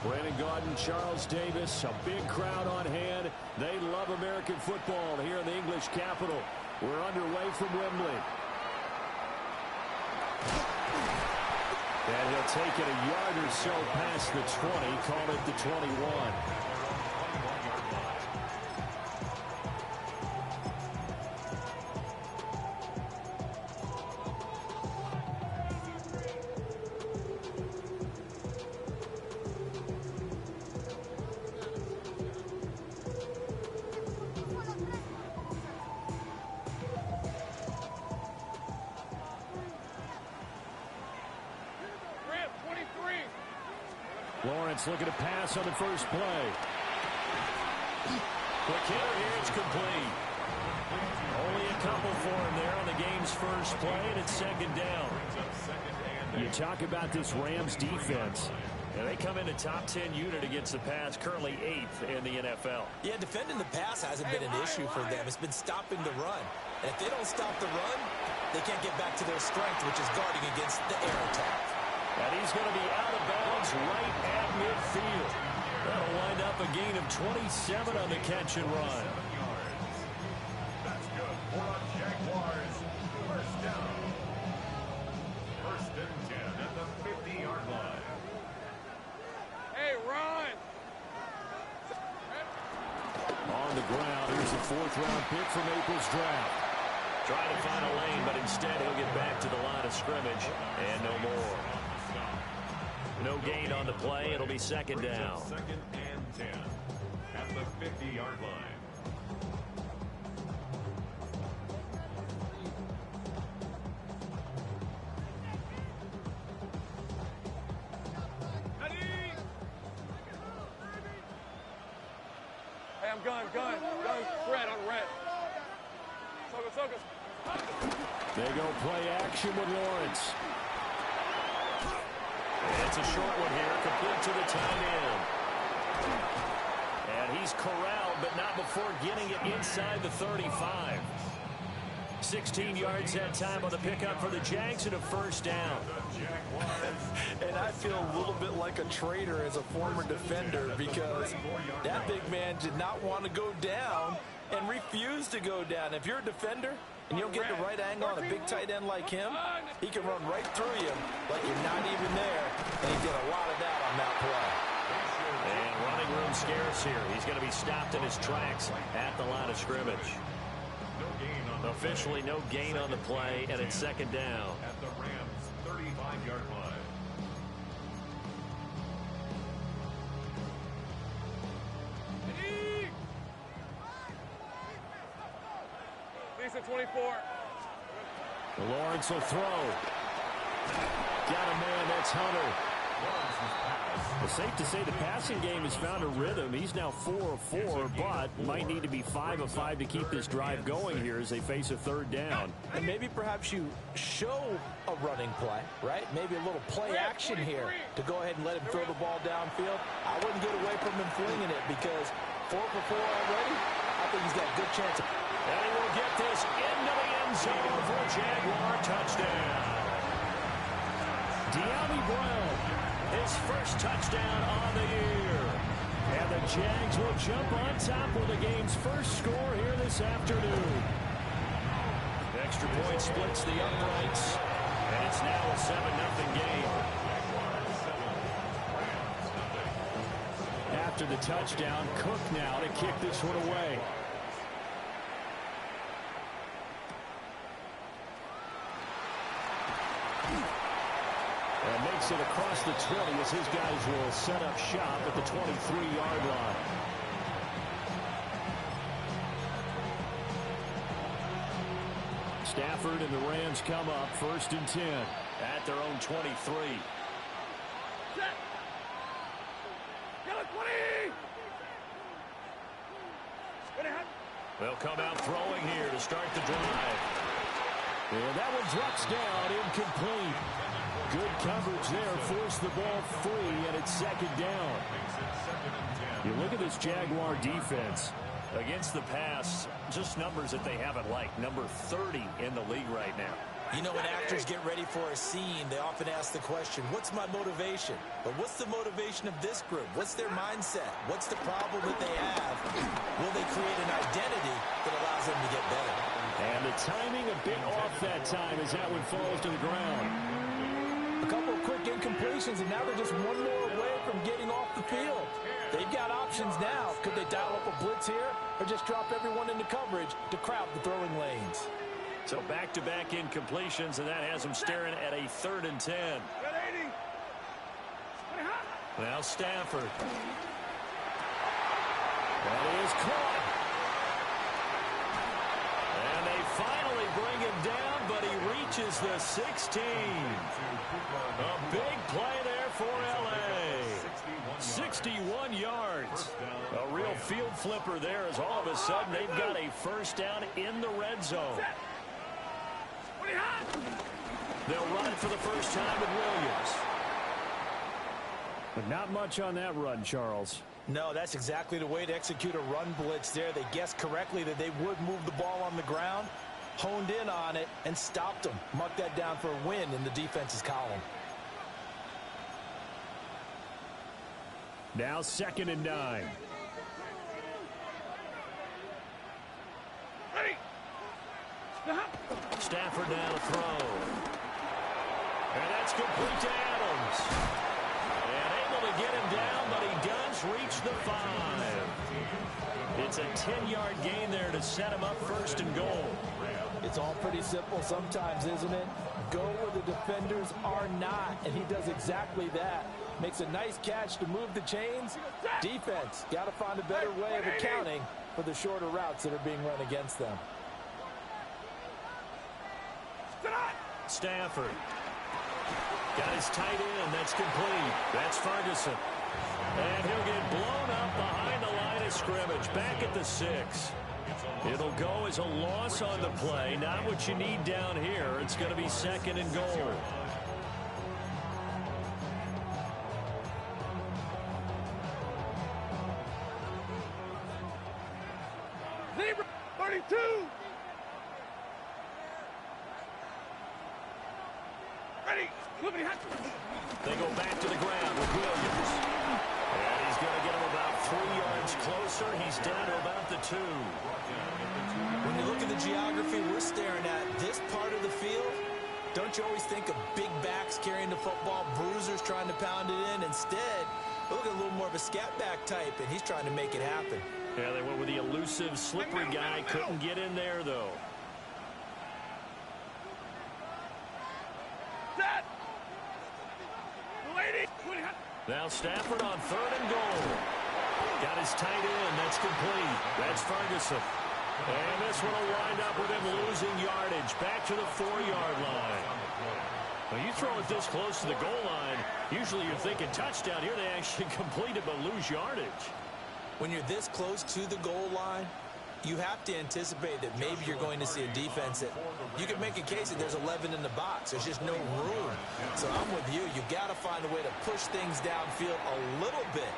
Brandon Gaudin, Charles Davis, a big crowd on hand. They love American football here in the English capital. We're underway from Wembley. And he'll take it a yard or so past the 20, call it the 21. Lawrence looking to pass on the first play. Quick hitter here, it's complete. Only a couple for him there on the game's first play, and it's second down. You talk about this Rams defense. And they come in a top 10 unit against the pass, currently 8th in the NFL. Yeah, defending the pass hasn't been an issue for them. It's been stopping the run. And if they don't stop the run, they can't get back to their strength, which is guarding against the air attack. And he's going to be out of bounds right at midfield. That'll wind up a gain of 27 on the catch and run. That's good for a Jaguars first down. First and 10 at the 50-yard line. Hey, run! On the ground, here's the 4th-round pick from April's draft. Trying to find a lane, but instead he'll get back to the line of scrimmage and no more. No gain on the play. It'll be second down. Second and 10 at the 50-yard line. Hey, I'm gun, red, on red. Focus. They go play action with Lawrence. It's a short one here, complete to the tight end. And he's corralled, but not before getting it inside the 35. 16 yards that time on the pickup for the Jags and a first down. And I feel a little bit like a traitor as a former defender because that big man did not want to go down and refused to go down. If you're a defender and you'll get the right angle on a big tight end like him, he can run right through you like you're not even there. And he did a lot of that on that play. And running room scarce here. He's going to be stopped in his tracks at the line of scrimmage. Officially no gain on the play, and it's second down. At the Rams' 35-yard line. Lisa 24. Lawrence will throw. Got a man, that's Hunter. It's safe to say the passing game has found a rhythm. He's now 4 of 4, but might need to be 5 of 5 to keep this drive going here as they face a third down. And maybe perhaps you show a running play, right? Maybe a little play action here to go ahead and let him throw the ball downfield. I wouldn't get away from him flinging it because 4 for 4 already, I think he's got a good chance. And he will get this into the end zone for a Jaguar touchdown. De'Ami Brown, his first touchdown on the year. And the Jags will jump on top with the game's first score here this afternoon. Extra point splits the uprights, and it's now a 7-0 game. After the touchdown, Cook now to kick this one away. And makes it across the 20 as his guys will set up shop at the 23-yard line. Stafford and the Rams come up first and 10 at their own 23. They'll come out throwing here to start the drive. And that one drops down, incomplete. Good coverage there, forced the ball free, and it's second down. You look at this Jaguar defense. Against the pass, just numbers that they haven't liked. Number 30 in the league right now. You know, when actors get ready for a scene, they often ask the question, what's my motivation? But what's the motivation of this group? What's their mindset? What's the problem that they have? Will they create an identity that allows them to get better? And the timing a bit off that time as that one falls to the ground. A couple of quick incompletions, and now they're just one more away from getting off the field. They've got options now. Could they dial up a blitz here or just drop everyone into coverage to crowd the throwing lanes? So back-to-back incompletions, and that has them staring at a 3rd and 10. Now Stafford. That is caught. And they finally bring him down, but he reaches the 16. A big play there for L.A. 61 yards. A real field flipper there as all of a sudden they've got a first down in the red zone. They'll run it for the first time with Williams. But not much on that run, Charles. No, that's exactly the way to execute a run blitz there. They guessed correctly that they would move the ball on the ground, honed in on it, and stopped them. Mark that down for a win in the defense's column. Now 2nd and 9. Stafford now to throw. And that's complete to Adams. And able to get him down, but he does reach the 5. It's a 10-yard gain there to set him up 1st and goal. It's all pretty simple sometimes, isn't it? Go where the defenders are not, and he does exactly that. Makes a nice catch to move the chains. Defense got to find a better way of accounting for the shorter routes that are being run against them. Stafford. Got his tight end. That's complete. That's Ferguson. And he'll get blown up behind the line of scrimmage. Back at the 6. It'll go as a loss on the play. Not what you need down here. It's going to be 2nd and goal. Zebra 32. Ready. They go back to the ground with Williams. And he's going to get him about 3 yards closer. He's down to about the 2. When you look at the geography we're staring at, this part of the field, don't you always think of big backs carrying the football, bruisers trying to pound it in? Instead, look at a little more of a scat back type, and he's trying to make it happen. Yeah, they went with the elusive, slippery guy. Couldn't get in there, though. Now Stafford on 3rd and goal. Got his tight end. That's complete. That's Ferguson. And this one will wind up with him losing yardage. Back to the 4-yard line. When you throw it this close to the goal line, usually you're thinking touchdown. Here they actually complete it but lose yardage. When you're this close to the goal line, you have to anticipate that maybe you're going to see a defense that you can make a case that there's 11 in the box. There's just no room. So I'm with you. You got to find a way to push things downfield a little bit.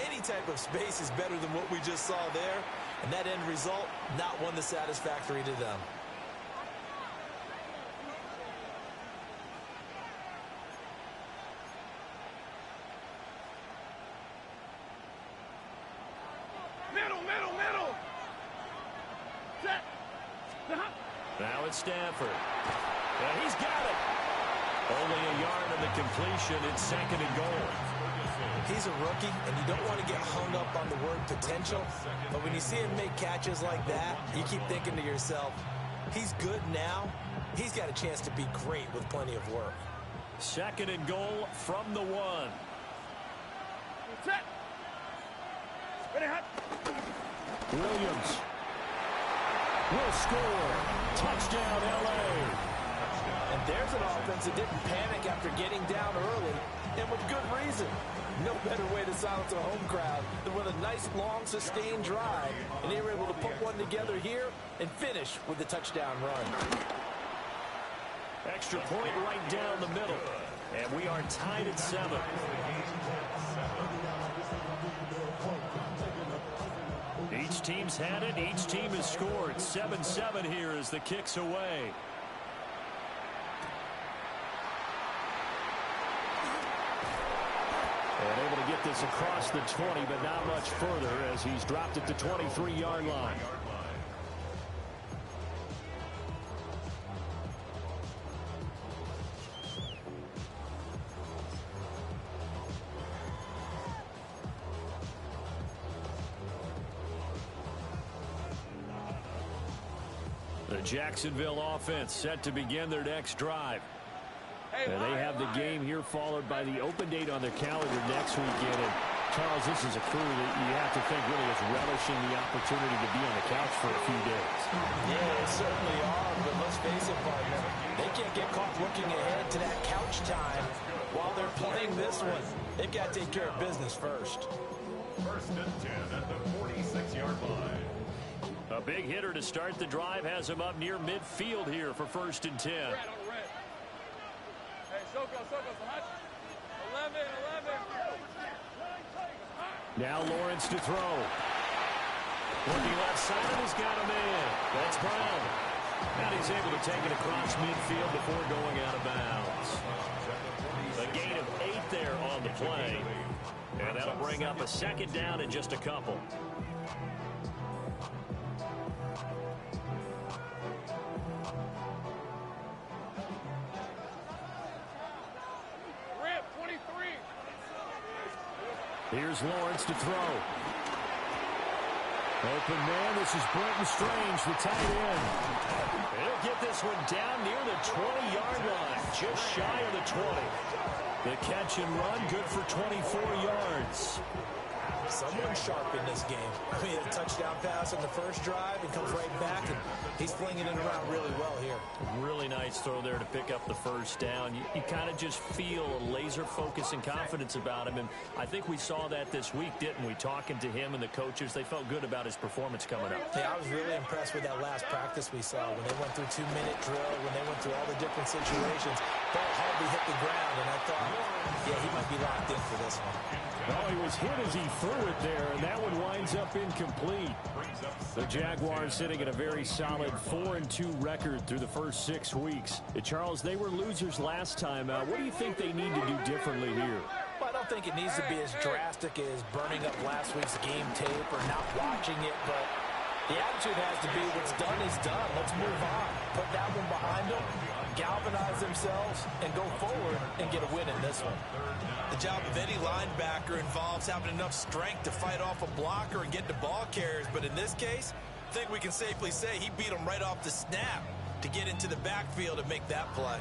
Any type of space is better than what we just saw there. And that end result, not one that's satisfactory to them. Middle. Set. Now it's Stafford. And he's got it. Only a yard on the completion. It's 2nd and goal. He's a rookie, and you don't want to get hung up on the word potential. But when you see him make catches like that, you keep thinking to yourself, he's good now. He's got a chance to be great with plenty of work. 2nd and goal from the 1. Set. Ready, hot. Williams will score. Touchdown, L.A. And there's an offense that didn't panic after getting down early, and with good reason. No better way to silence a home crowd than with a nice, long, sustained drive. And they were able to put one together here and finish with the touchdown run. Extra point right down the middle. And we are tied at 7. Each team's had it. Each team has scored. 7-7 here as the kick's away. And able to get this across the 20, but not much further as he's dropped it to 23-yard line. The Jacksonville offense set to begin their next drive. And they have the game here followed by the open date on their calendar next weekend. And Charles, this is a crew that you have to think really is relishing the opportunity to be on the couch for a few days. Yeah, they certainly are, but let's face it, partner. They can't get caught looking ahead to that couch time while they're playing this one. They've got to take care of business first. First and 10 at the 46-yard line. A big hitter to start the drive has him up near midfield here for first and 10. Hey, Soko, 11. Now Lawrence to throw. Working left side, he's got a man. That's Brown. And he's able to take it across midfield before going out of bounds. A gain of 8 there on the play. And that'll bring up a second down in just a couple. Here's Lawrence to throw. Open man, this is Brenton Strange, the tight end. He'll get this one down near the 20-yard line, just shy of the 20. The catch and run, good for 24 yards. Someone sharp in this game. I mean, a touchdown pass on the first drive and comes right back, and he's flinging it around really well here. Really nice throw there to pick up the first down. You kind of just feel a laser focus and confidence about him, and I think we saw that this week, didn't we? Talking to him and the coaches, they felt good about his performance coming up. Yeah, I was really impressed with that last practice we saw when they went through 2-minute drill, when they went through all the different situations. Ball hardly hit the ground, and I thought, yeah, he might be locked in for this one. Well, he was hit as he threw it there, and that one winds up incomplete. The Jaguars sitting at a very solid 4-2 record through the first 6 weeks. Charles, they were losers last time out. What do you think they need to do differently here? Well, I don't think it needs to be as drastic as burning up last week's game tape or not watching it, but the attitude has to be what's done is done. Let's move on. Put that one behind them, galvanize themselves, and go forward and get a win in this one. The job of any linebacker involves having enough strength to fight off a blocker and get the ball carriers, but in this case, I think we can safely say he beat him right off the snap to get into the backfield and make that play.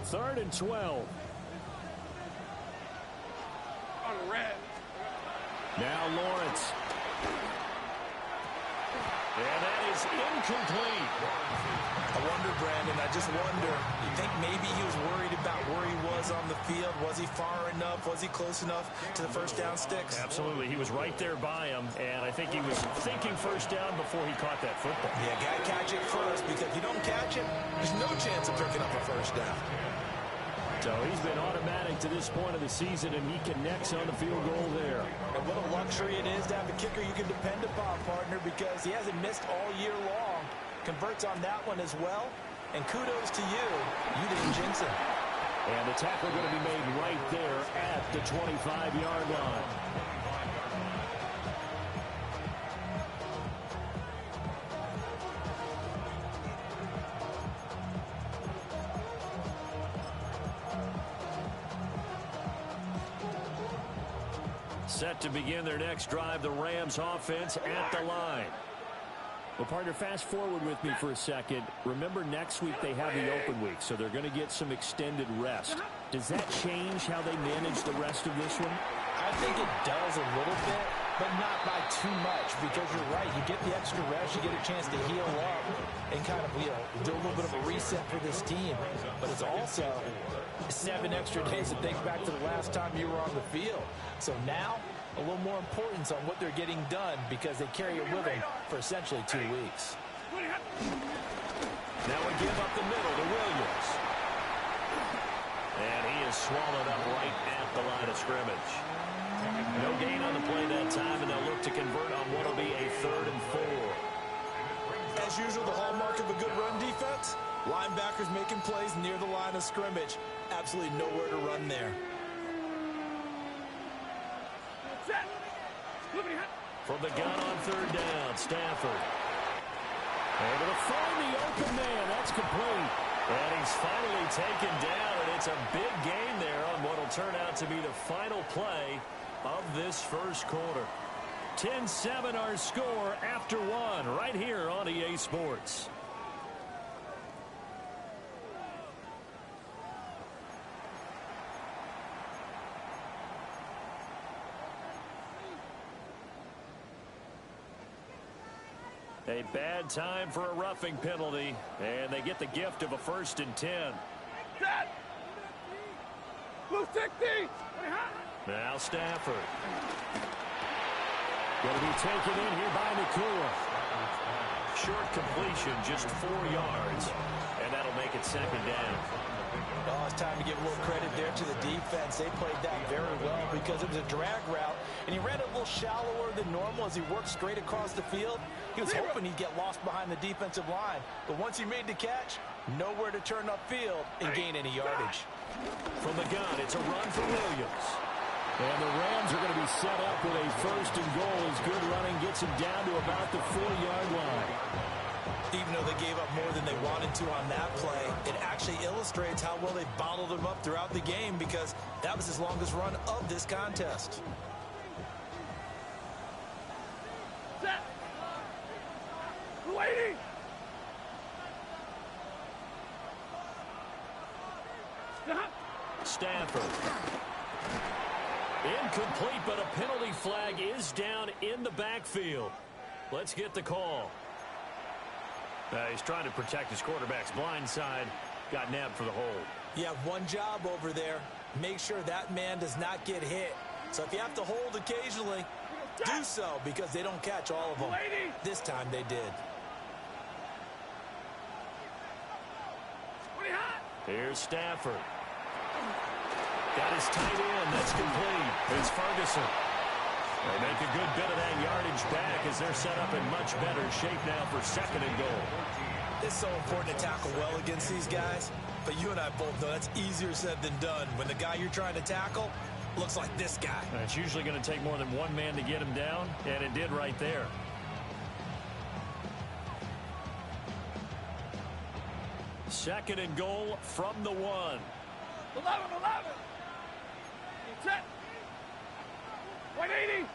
3rd and 12. On the red. Now Lawrence. And that is incomplete. I wonder, Brandon, I just wonder, you think maybe he was worried about where he was on the field? Was he far enough? Was he close enough to the first down sticks? Absolutely. He was right there by him, and I think he was thinking first down before he caught that football. Yeah, got to catch it first, because if you don't catch it, there's no chance of picking up a first down. So he's been automatic to this point of the season, and he connects on the field goal there. And what a luxury it is to have a kicker you can depend upon, partner, because he hasn't missed all year long. Converts on that one as well. And kudos to you. You didn't jinx him. And the tackle going to be made right there at the 25-yard line. Set to begin their next drive, the Rams offense at the line. Well, partner, fast forward with me for a second. Remember, next week they have the open week, so they're going to get some extended rest. Does that change how they manage the rest of this one? I think it does a little bit, but not by too much, because you're right. You get the extra rest, you get a chance to heal up and kind of, do a little bit of a reset for this team. But it's also 7 extra days to think back to the last time you were on the field. So now, a little more importance on what they're getting done, because they carry it with them for essentially 2 weeks. Now we give up the middle to Williams. And he is swallowed up right at the line of scrimmage. No gain on the play that time, and they'll look to convert on what will be a 3rd and 4. As usual, the hallmark of a good run defense, linebackers making plays near the line of scrimmage. Absolutely nowhere to run there. From the gun on third down, Stafford. Able to find the open man. That's complete. And he's finally taken down, and it's a big gain there on what will turn out to be the final play of this first quarter. 10-7 our score after one right here on EA Sports. A bad time for a roughing penalty, and they get the gift of a 1st and 10. Blue 16. Now Stafford. Going to be taken in here by Nakua. Short completion, just 4 yards, and that'll make it 2nd down. Oh, it's time to give a little credit there to the defense. They played that very well because it was a drag route, and he ran a little shallower than normal as he worked straight across the field. He was hoping he'd get lost behind the defensive line, but once he made the catch, nowhere to turn upfield and gain any yardage. From the gun, it's a run for Williams. And the Rams are going to be set up with a 1st and goal as good running gets him down to about the 4-yard line. Even though they gave up more than they wanted to on that play, it actually illustrates how well they bottled him up throughout the game because that was his longest run of this contest. Set. Waiting. Stop. Stafford. Incomplete, but a penalty flag is down in the backfield. Let's get the call. He's trying to protect his quarterback's blind side. Got nabbed for the hold. You have one job over there. Make sure that man does not get hit. So if you have to hold occasionally, do so because they don't catch all of them. This time they did. Here's Stafford. Got his tight end. That's complete. It's Ferguson. They make a good bit of that yardage back as they're set up in much better shape now for 2nd and goal. It's so important to tackle well against these guys, but you and I both know that's easier said than done when the guy you're trying to tackle looks like this guy. It's usually going to take more than one man to get him down, and it did right there. Second and goal from the 1. 11. Set. 180.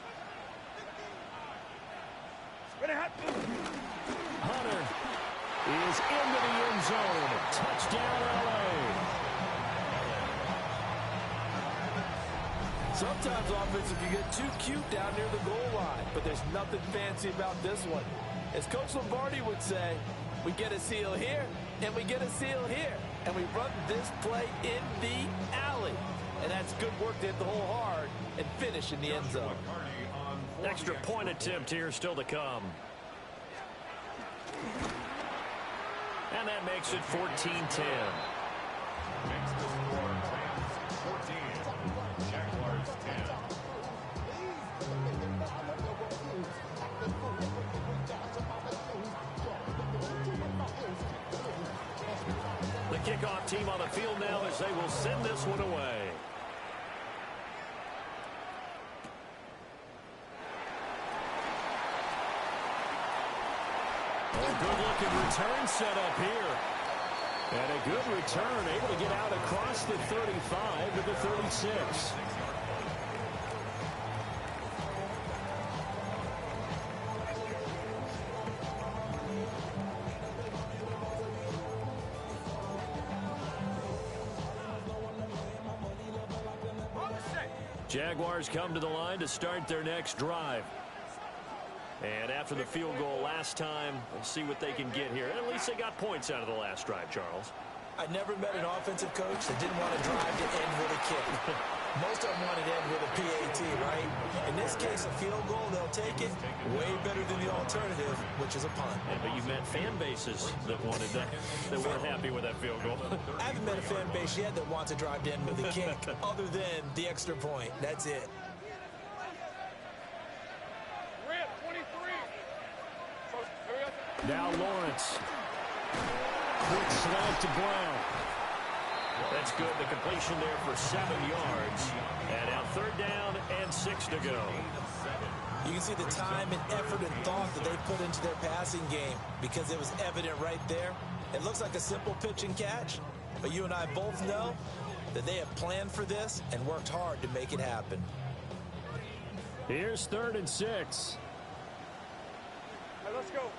Hunter is into the end zone. Touchdown, LA. Sometimes offensive can get too cute down near the goal line, but there's nothing fancy about this one. As Coach Lombardi would say, we get a seal here, and we get a seal here, and we run this play in the alley. And that's good work to hit the hole hard and finish in the end zone. Extra point attempt here still to come. And that makes it 14-10. Makes the score Rams 14, Jaguars 10. The kickoff team on the field now as they will send this one away. Good-looking return set up here. And a good return, able to get out across the 35 to the 36. Jaguars come to the line to start their next drive. And after the field goal last time, let's see what they can get here. At least they got points out of the last drive, Charles. I never met an offensive coach that didn't want to drive to end with a kick. Most of them wanted to end with a PAT, right? In this case, a field goal, they'll take it. Way better than the alternative, which is a punt. Yeah, but you've met fan bases that wanted that, that weren't happy with that field goal. I haven't met a fan base yet that wants to drive to end with a kick, other than the extra point. That's it. Now Lawrence. Quick slant to Brown. That's good. The completion there for 7 yards. And now 3rd down and 6 to go. You can see the time and effort and thought that they put into their passing game because it was evident right there. It looks like a simple pitch and catch, but you and I both know that they have planned for this and worked hard to make it happen. Here's 3rd and 6. Hey, let's go.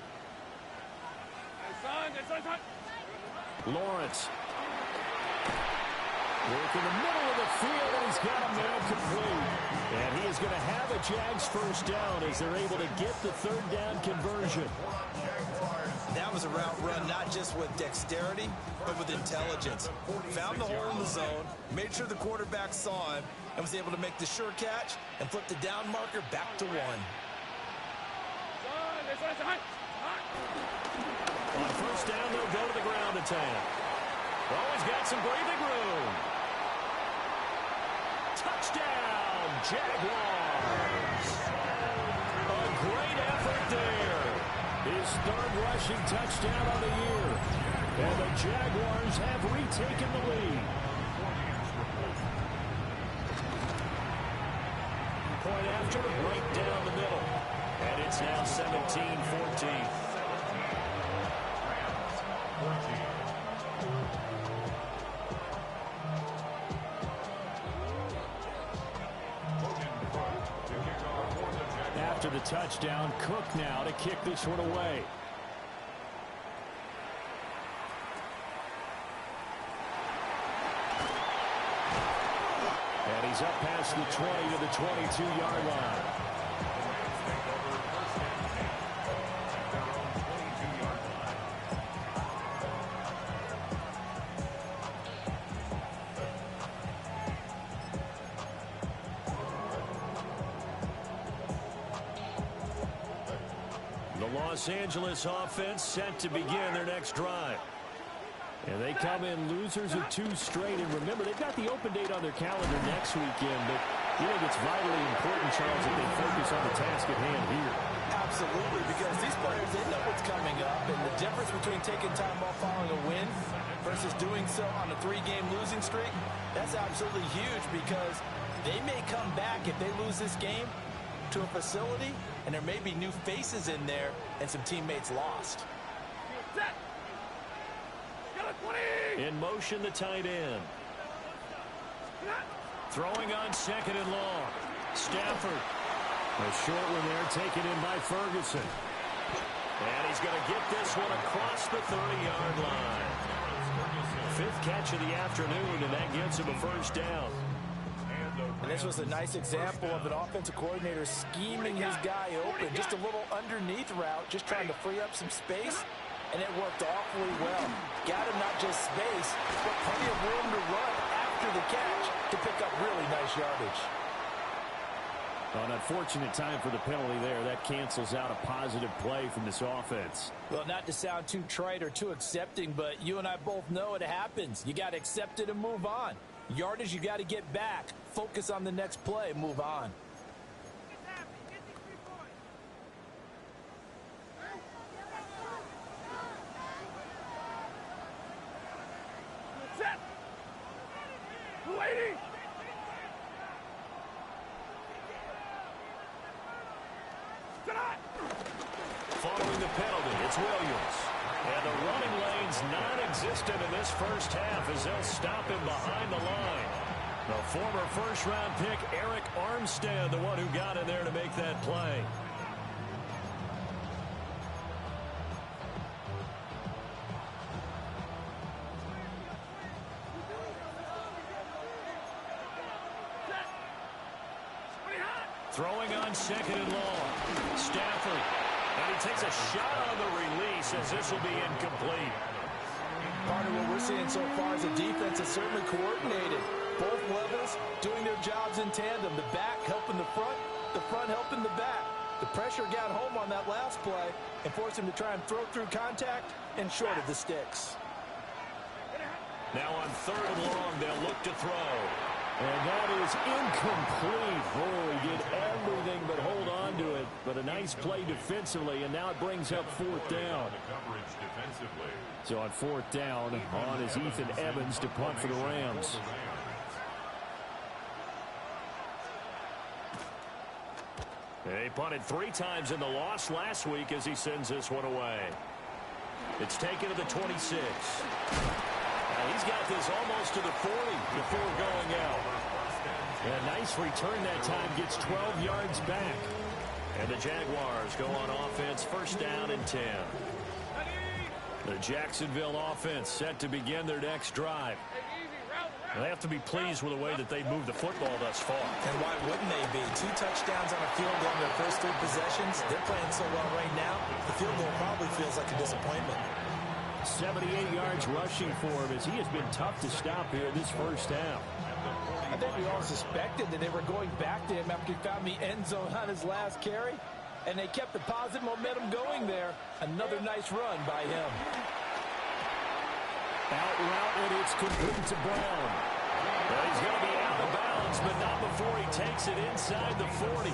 Hey, son. Lawrence. Work in the middle of the field, and he's got a man complete. And he is going to have a Jags first down as they're able to get the 3rd down conversion. That was a route run not just with dexterity, but with intelligence. Found the hole in the zone, made sure the quarterback saw him, and was able to make the sure catch and flip the down marker back to 1. On first down, they'll go to the ground attack. Oh, he's got some breathing room. Touchdown, Jaguars. A great effort there. His 3rd rushing touchdown of the year. And the Jaguars have retaken the lead. Point after, right down the middle. And it's now 17-14. After the touchdown, Cook now to kick this one away. And he's up past the 20 to the 22-yard line. Los Angeles offense set to begin their next drive. And they come in losers of 2 straight. And remember, they've got the open date on their calendar next weekend. But you think it's vitally important, Charles, that they focus on the task at hand here. Absolutely, because these players, they know what's coming up. And the difference between taking time off following a win versus doing so on a 3-game losing streak, that's absolutely huge because they may come back if they lose this game to a facility, and there may be new faces in there and some teammates lost. In motion, the tight end. Throwing on 2nd and long. Stafford. A short one there taken in by Ferguson. And he's going to get this one across the 30-yard line. 5th catch of the afternoon, and that gets him a first down. And this was a nice example of an offensive coordinator scheming his guy open. Just a little underneath route, just trying to free up some space, and it worked awfully well. Got him not just space, but plenty of room to run after the catch to pick up really nice yardage. An unfortunate time for the penalty there. That cancels out a positive play from this offense. Well, not to sound too trite or too accepting, but you and I both know it happens. You got to accept it and move on. Yardage, you got to get back. Focus on the next play. Move on. Set. Waiting. Following the penalty, it's Williams. And the running lane's non-existent in this first half as they'll stop him behind the line. The former first-round pick, Eric Armstead, the one who got in there to make that play. Throwing on 2nd and long. Stafford. And he takes a shot on the release as this will be incomplete. Part of what we're seeing so far is a defense that's certainly coordinated. Both levels doing their jobs in tandem. The back helping the front helping the back. The pressure got home on that last play and forced him to try and throw through contact and short of the sticks. Now on 3rd and long, they'll look to throw. And that is incomplete. Oh, he did everything but hold on to it. But a nice play defensively, and now it brings up 4th down. So on 4th down, on is Ethan Evans to punt for the Rams. He punted 3 times in the loss last week as he sends this one away. It's taken to the 26. He's got this almost to the 40 before going out. A nice return that time, gets 12 yards back. And the Jaguars go on offense, first down and 10. The Jacksonville offense set to begin their next drive. They have to be pleased with the way that they moved the football thus far. And why wouldn't they be? 2 touchdowns on a field goal in their first 3 possessions. They're playing so well right now, the field goal probably feels like a disappointment. 78 yards rushing for him as he has been tough to stop here this first half. I think we all suspected that they were going back to him after he found the end zone on his last carry. And they kept the positive momentum going there. Another nice run by him. Out route, and it's complete to Brown. Well, he's going to be out of bounds, but not before he takes it inside the 40.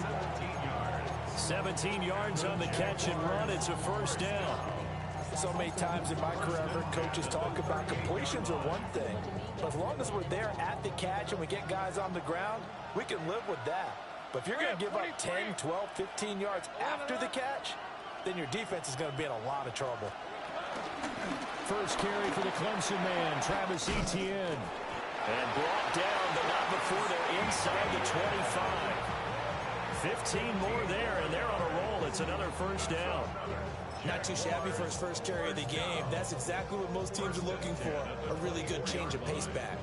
17 yards on the catch and run. It's a first down. So many times in my career, I've heard coaches talk about completions are one thing. But as long as we're there at the catch and we get guys on the ground, we can live with that. But if you're going to give up 10, 12, 15 yards after the catch, then your defense is going to be in a lot of trouble. First carry for the Clemson man, Travis Etienne. And brought down, but not before they're inside the 25. 15 more there, and they're on a roll. It's another first down. Not too shabby for his first carry of the game. That's exactly what most teams are looking for, a really good change of pace back.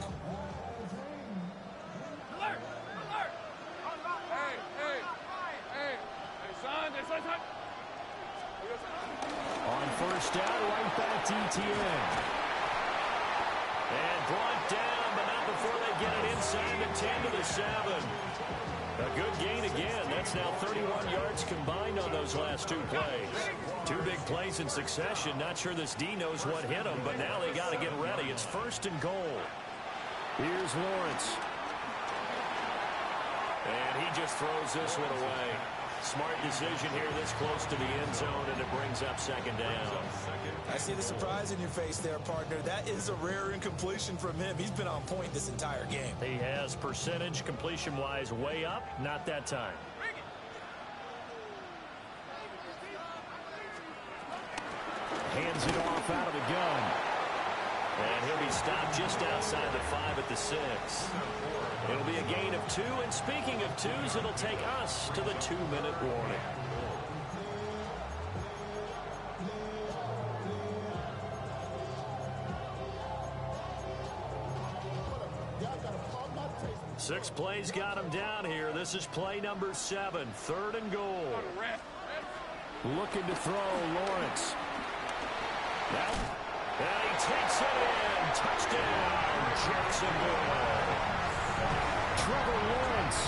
On first down, right back to Etienne. And brought down, but not before they get it inside the 10 to the 7. A good gain again. That's now 31 yards combined on those last 2 plays. 2 big plays in succession. Not sure this D knows what hit them, but now they got to get ready. It's first and goal. Here's Lawrence. And he just throws this one away. Smart decision here this close to the end zone, and it brings up second down. I see the surprise in your face there, partner. That is a rare incompletion from him. He's been on point this entire game. He has percentage completion-wise way up, not that time. Hands it off out of the gun. And he'll be stopped just outside the 5 at the 6. It'll be a gain of 2, and speaking of 2s, it'll take us to the 2-minute warning. Six plays got him down here. This is play number 7, 3rd and goal. Looking to throw, Lawrence. And he takes it in. Touchdown, Jacksonville. Trevor Lawrence,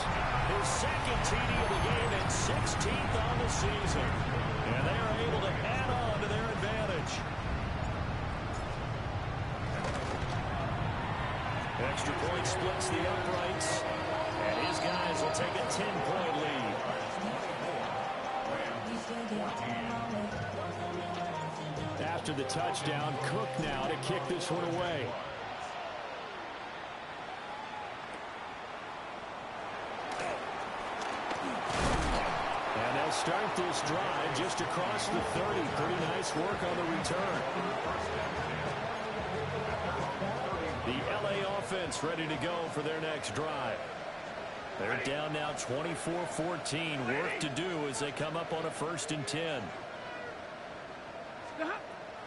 his second TD of the game and 16th on the season. And they are able to add on to their advantage. Extra point splits the uprights. And his guys will take a 10-point lead. After the touchdown, Cook now to kick this one away. And they'll start this drive just across the 30. Pretty nice work on the return. The LA offense ready to go for their next drive. They're down now 24-14. Work to do as they come up on a 1st and 10.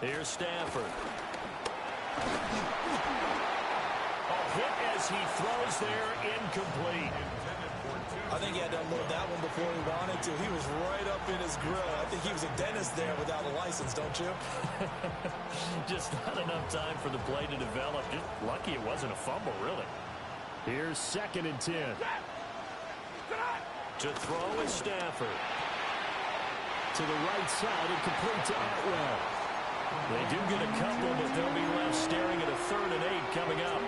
Here's Stafford. A hit as he throws there, incomplete. I think he had to unload that one before he wanted to. He was right up in his grill. I think he was a dentist there without a license, don't you? Just not enough time for the play to develop. Just lucky it wasn't a fumble, really. Here's 2nd and 10. To throw is Stafford. To the right side and complete to Atwell. They do get a couple, but they'll be left staring at a 3rd and 8 coming up.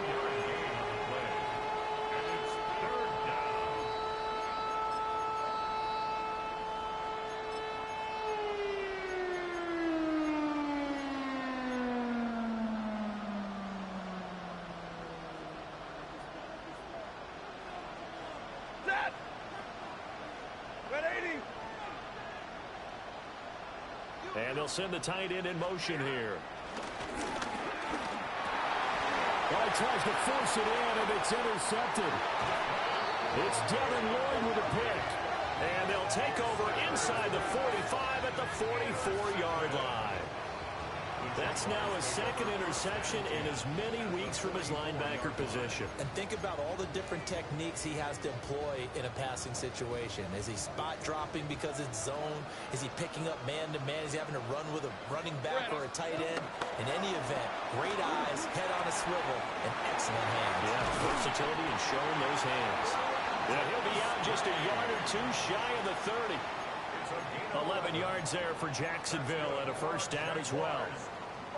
And they'll send the tight end in motion here. Well, he tries to force it in, and it's intercepted. It's Devin Lloyd with a pick. And they'll take over inside the 45 at the 44-yard line. That's now his second interception in as many weeks from his linebacker position. And think about all the different techniques he has to employ in a passing situation. Is he spot dropping because it's zone? Is he picking up man-to-man? Is he having to run with a running back or a tight end? In any event, great eyes, head on a swivel, and excellent hands. Yeah, versatility and showing those hands. Yeah, he'll be out just a yard or two shy of the 30. 11 yards there for Jacksonville and a first down as well.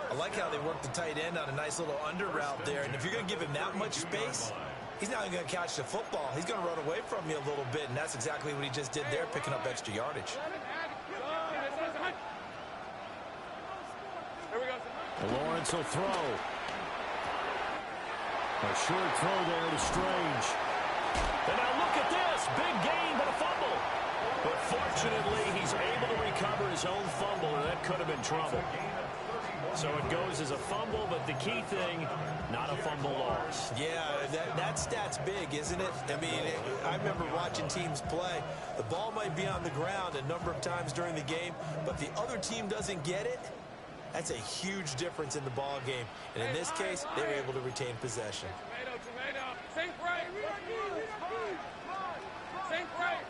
I like how they work the tight end on a nice little under route there. And if you're going to give him that much space, he's not even going to catch the football. He's going to run away from you a little bit, and that's exactly what he just did there, picking up extra yardage. And Lawrence will throw. A short throw there to Strange. And now look at this. Big gain, but a fumble. But fortunately, he's able to recover his own fumble, and that could have been trouble. So it goes as a fumble, but the key thing, not a fumble loss. Yeah, that stat's big, isn't it? I mean, I remember watching teams play. The ball might be on the ground a number of times during the game, but the other team doesn't get it. That's a huge difference in the ball game. And in this case, they were able to retain possession. Tomato. Sink right. Sink right.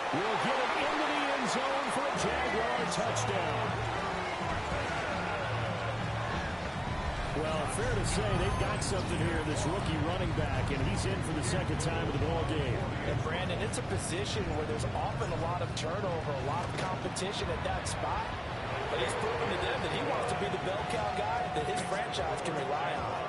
Will get it into the end zone for a Jaguar touchdown. Well, fair to say they've got something here, this rookie running back, and he's in for the second time of the ball game. And Brandon, it's a position where there's often a lot of turnover, a lot of competition at that spot. But he's proven to them that he wants to be the bell cow guy that his franchise can rely on.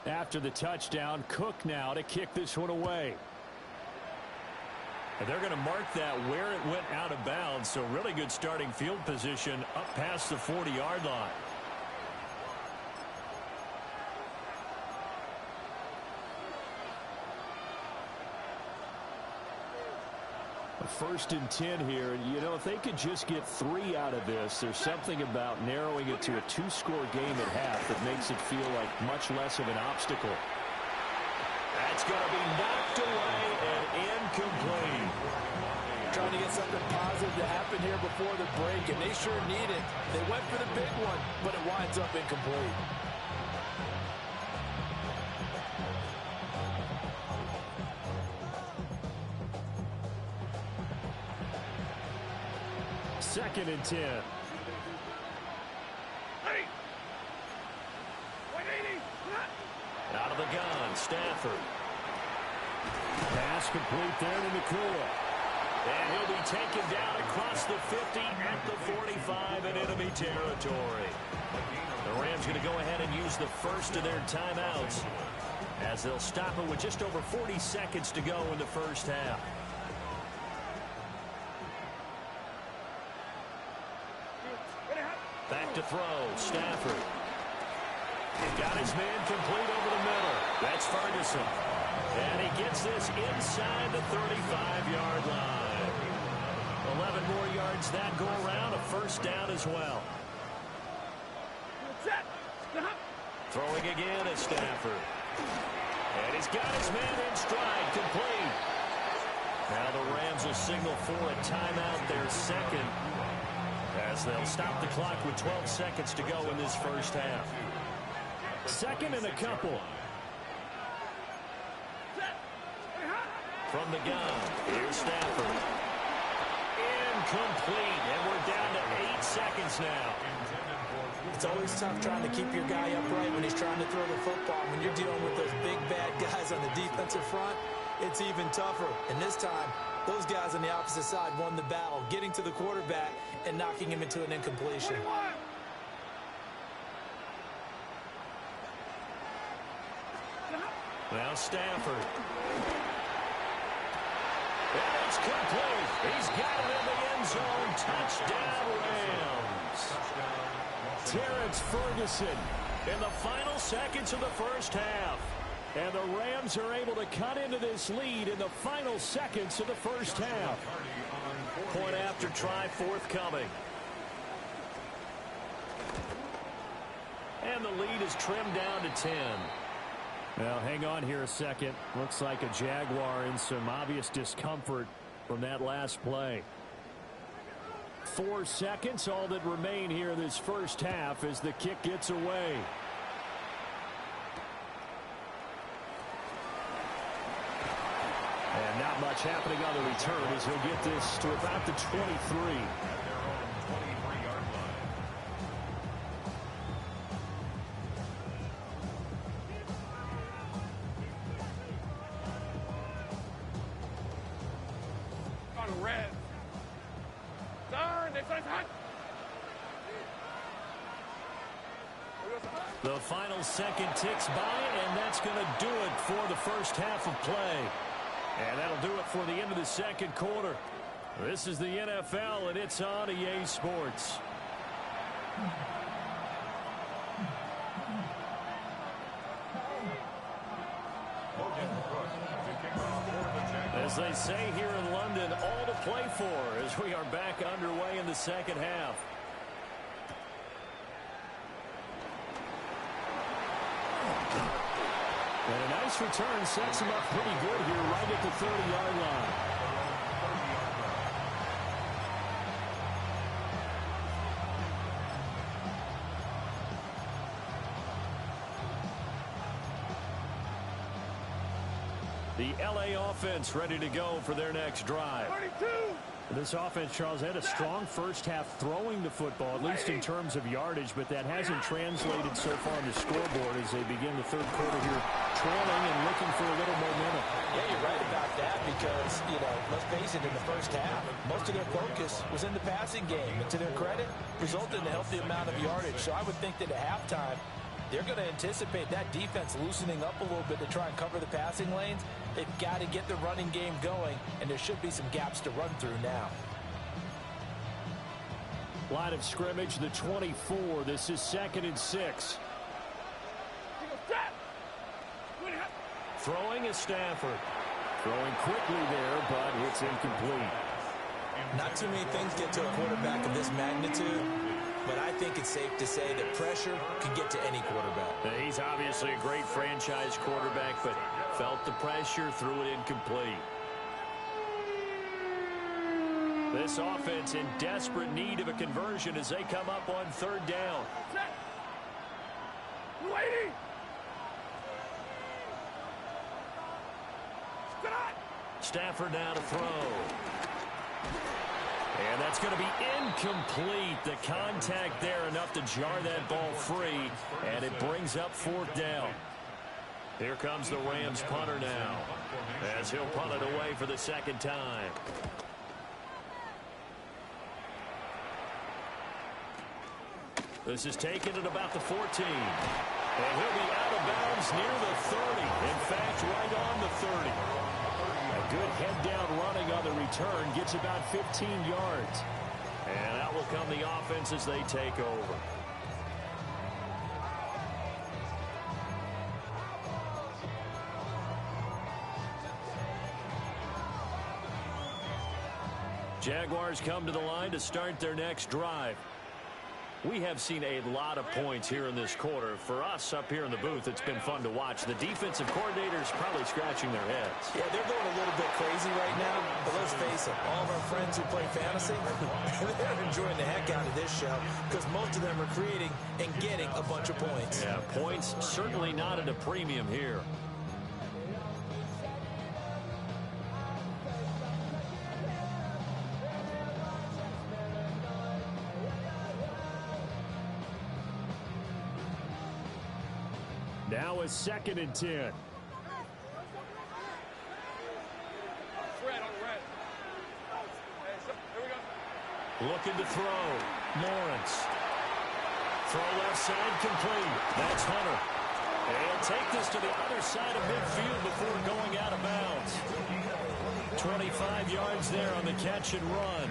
After the touchdown, Cook now to kick this one away. And they're going to mark that where it went out of bounds, so really good starting field position up past the 40-yard line. First and 10 here, and you know, if they could just get 3 out of this, there's something about narrowing it to a 2-score game at half that makes it feel like much less of an obstacle. That's going to be knocked away and incomplete. Trying to get something positive to happen here before the break, and they sure need it. They went for the big one, but it winds up incomplete. Second and 10. Out of the gun, Stafford. Pass complete there to Nakua. And he'll be taken down across the 50 at the 45 in enemy territory. The Rams going to go ahead and use the first of their timeouts as they'll stop it with just over 40 seconds to go in the first half. Back to throw, Stafford. Got his man complete over the middle. That's Ferguson. And he gets this inside the 35-yard line. 11 more yards that go around, a first down as well. Throwing again at Stafford. And he's got his man in stride, complete. Now the Rams will signal for a timeout, their second, as they'll stop the clock with 12 seconds to go in this first half. Second and a couple. From the gun, here's Stafford. Incomplete, and we're down to 8 seconds now. It's always tough trying to keep your guy upright when he's trying to throw the football. When you're dealing with those big, bad guys on the defensive front, it's even tougher. And this time, those guys on the opposite side won the battle, getting to the quarterback and knocking him into an incompletion. Now Stafford. And it's complete. He's got it in the end zone. Touchdown, Rams. Terrence Ferguson in the final seconds of the first half. And the Rams are able to cut into this lead in the final seconds of the first half. Point after try forthcoming. And the lead is trimmed down to 10. Now, hang on here a second. Looks like a Jaguar in some obvious discomfort from that last play. 4 seconds, all that remain here in this first half as the kick gets away. And not much happening on the return as he'll get this to about the 23. The final second ticks by, and that's going to do it for the first half of play. And that'll do it for the end of the second quarter. This is the NFL, and it's on EA Sports. As they say here in London, all to play for as we are back underway in the second half. And a nice return sets him up pretty good here right at the 30-yard line. The LA offense ready to go for their next drive. 32. This offense, Charles, had a strong first half throwing the football, at least in terms of yardage, but that hasn't translated so far on the scoreboard as they begin the third quarter here, trailing and looking for a little momentum. Yeah, you're right about that because, let's face it, in the first half, most of their focus was in the passing game. And to their credit, resulted in a healthy amount of yardage. So I would think that at halftime, they're going to anticipate that defense loosening up a little bit to try and cover the passing lanes. They've got to get the running game going, and there should be some gaps to run through now. Line of scrimmage, the 24. This is 2nd and 6. Throwing is Stafford. Throwing quickly there, but it's incomplete. Not too many things get to a quarterback of this magnitude, but I think it's safe to say that pressure can get to any quarterback. He's obviously a great franchise quarterback, but felt the pressure, threw it incomplete. This offense in desperate need of a conversion as they come up on 3rd down. Stafford now to throw. And that's going to be incomplete. The contact there enough to jar that ball free, and it brings up 4th down. Here comes the Rams punter now as he'll punt it away for the 2nd time. This is taken at about the 14. And he'll be out of bounds near the 30. In fact, right on the 30. A good head-down running on the return. Gets about 15 yards. And out will come the offense as they take over. Jaguars come to the line to start their next drive. We have seen a lot of points here in this quarter. For us up here in the booth, it's been fun to watch. The defensive coordinators probably scratching their heads. Yeah, they're going a little bit crazy right now, but let's face it. welcome. All of our friends who play fantasy, they're enjoying the heck out of this show because most of them are creating and getting a bunch of points. Yeah, points certainly not at a premium here. Now a 2nd and 10. Red on red. Hey, here we go. Looking to throw. Lawrence. Throw left side complete. That's Hunter. He'll take this to the other side of midfield before going out of bounds. 25 yards there on the catch and run.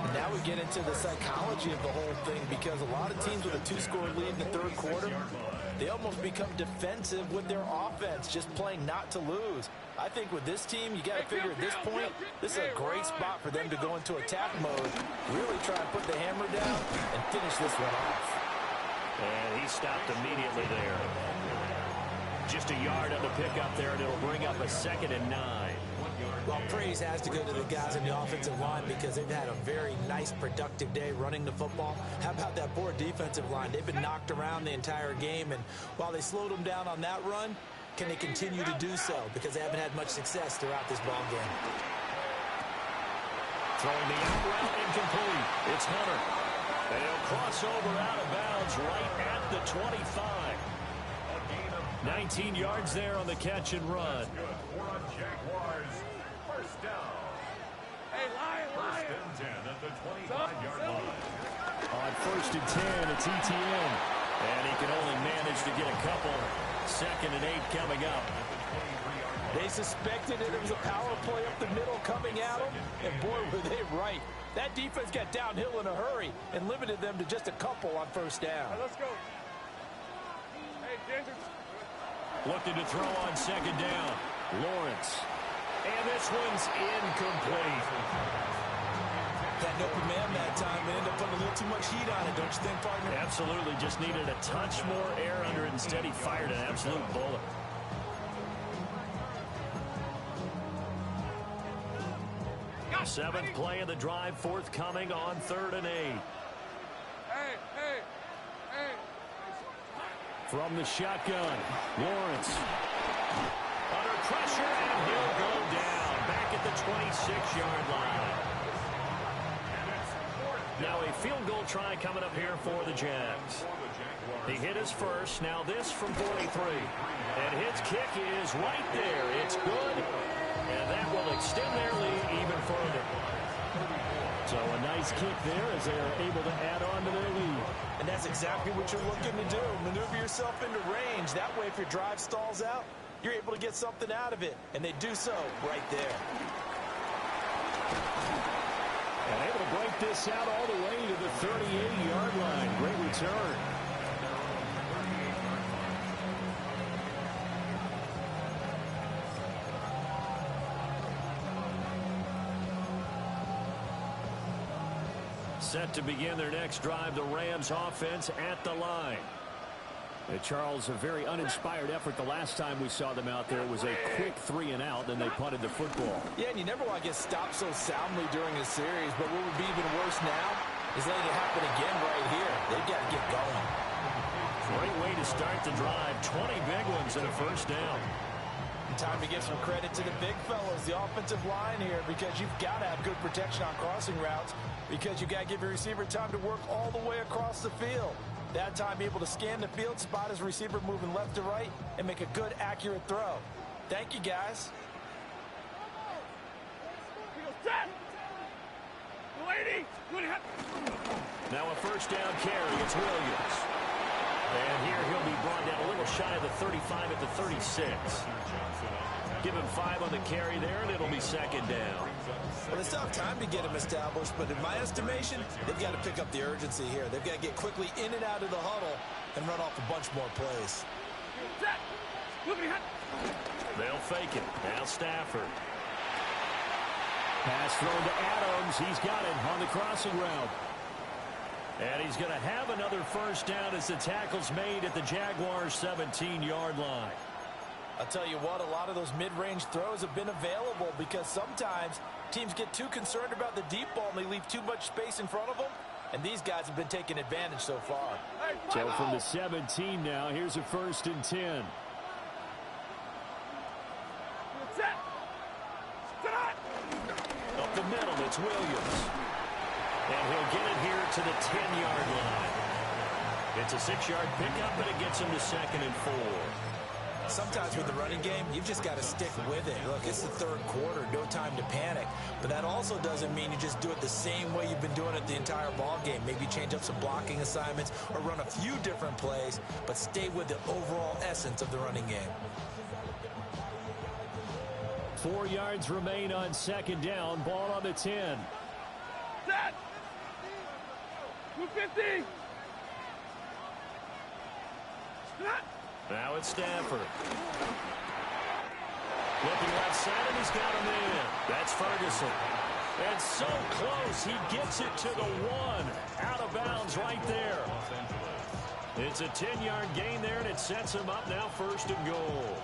And now we get into the psychology of the whole thing because a lot of teams with a 2-score lead in the third quarter, they almost become defensive with their offense, just playing not to lose. I think with this team, you got to figure at this point, this is a great spot for them to go into attack mode, really try and put the hammer down and finish this one off. And he stopped immediately there. Just a yard on the pickup there, and it'll bring up a 2nd and 9. Well, praise has to go to the guys in the offensive line because they've had a very nice, productive day running the football. How about that poor defensive line? They've been knocked around the entire game, and while they slowed them down on that run, can they continue to do so? Because they haven't had much success throughout this ball game. Throwing the out route incomplete. It's Hunter. They'll cross over out of bounds right at the 25. 19 yards there on the catch and run. First down. Hey, Lion, First Lion. and 10 at the 25-yard line. On 1st and 10, it's ETN. And he can only manage to get a couple. 2nd and 8 coming up. They suspected it was a power play up the middle coming at them, and boy, were they right. That defense got downhill in a hurry and limited them to just a couple on 1st down. Hey, let's go. Hey, Ginger. Looking to throw on 2nd down. Lawrence. And this one's incomplete. Had no command that time and ended up putting a little too much heat on it, don't you think, partner? Absolutely. Just needed a touch more air under it. Instead, he fired an absolute bullet. Seventh play of the drive forthcoming on 3rd and 8. Hey, hey, hey. From the shotgun, Lawrence. Under pressure, and he'll go down. Back at the 26-yard line. Now a field goal try coming up here for the Jags. He hit his first. Now this from 43. And his kick is right there. It's good. And that will extend their lead even further. So a nice kick there as they are able to add on to their lead. And that's exactly what you're looking to do. Maneuver yourself into range. That way, if your drive stalls out, you're able to get something out of it. And they do so right there. And able to break this out all the way to the 38-yard line. Great return. Set to begin their next drive, the Rams offense at the line. And Charles, a very uninspired effort the last time we saw them out there. It was a quick 3 and out, then they punted the football. Yeah, and you never want to get stopped so soundly during a series, but what would be even worse now is letting it happen again right here. They've got to get going. Great way to start the drive. 20 big ones and a 1st down. And time to give some credit to the big fellas, the offensive line here, because you've got to have good protection on crossing routes, because you've got to give your receiver time to work all the way across the field. That time, be able to scan the field, spot his receiver moving left to right, and make a good, accurate throw. Thank you, guys. Now a 1st down carry. It's Williams. And here he'll be brought down a little shy of the 35 at the 36. Give him 5 on the carry there, and it'll be 2nd down. Well, they still have time to get him established, but in my estimation, they've got to pick up the urgency here. They've got to get quickly in and out of the huddle and run off a bunch more plays. They'll fake it. Now Stafford. Pass thrown to Adams. He's got it on the crossing route. And he's going to have another 1st down as the tackle's made at the Jaguars' 17-yard line. I'll tell you what, a lot of those mid-range throws have been available because sometimes teams get too concerned about the deep ball and they leave too much space in front of them, and these guys have been taking advantage so far. So from the 17 now, here's a 1st and 10. Up the middle, it's Williams. And he'll get it here to the 10-yard line. It's a 6-yard pickup, and it gets him to 2nd and 4. Sometimes with the running game, you've just got to stick with it. Look, it's the 3rd quarter, no time to panic. But that also doesn't mean you just do it the same way you've been doing it the entire ball game. Maybe change up some blocking assignments or run a few different plays, but stay with the overall essence of the running game. 4 yards remain on 2nd down. Ball on the 10. Set! 250! Now it's Stafford. Looking left side, and he's got him in. That's Ferguson. And so close, he gets it to the 1. Out of bounds right there. It's a 10-yard gain there, and it sets him up now 1st and goal.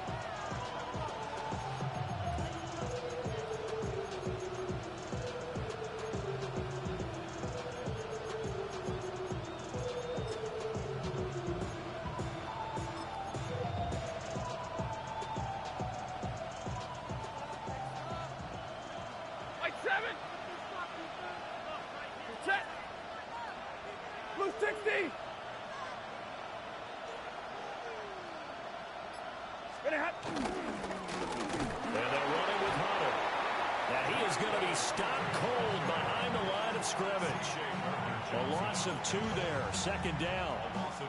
Of 2 there, 2nd down.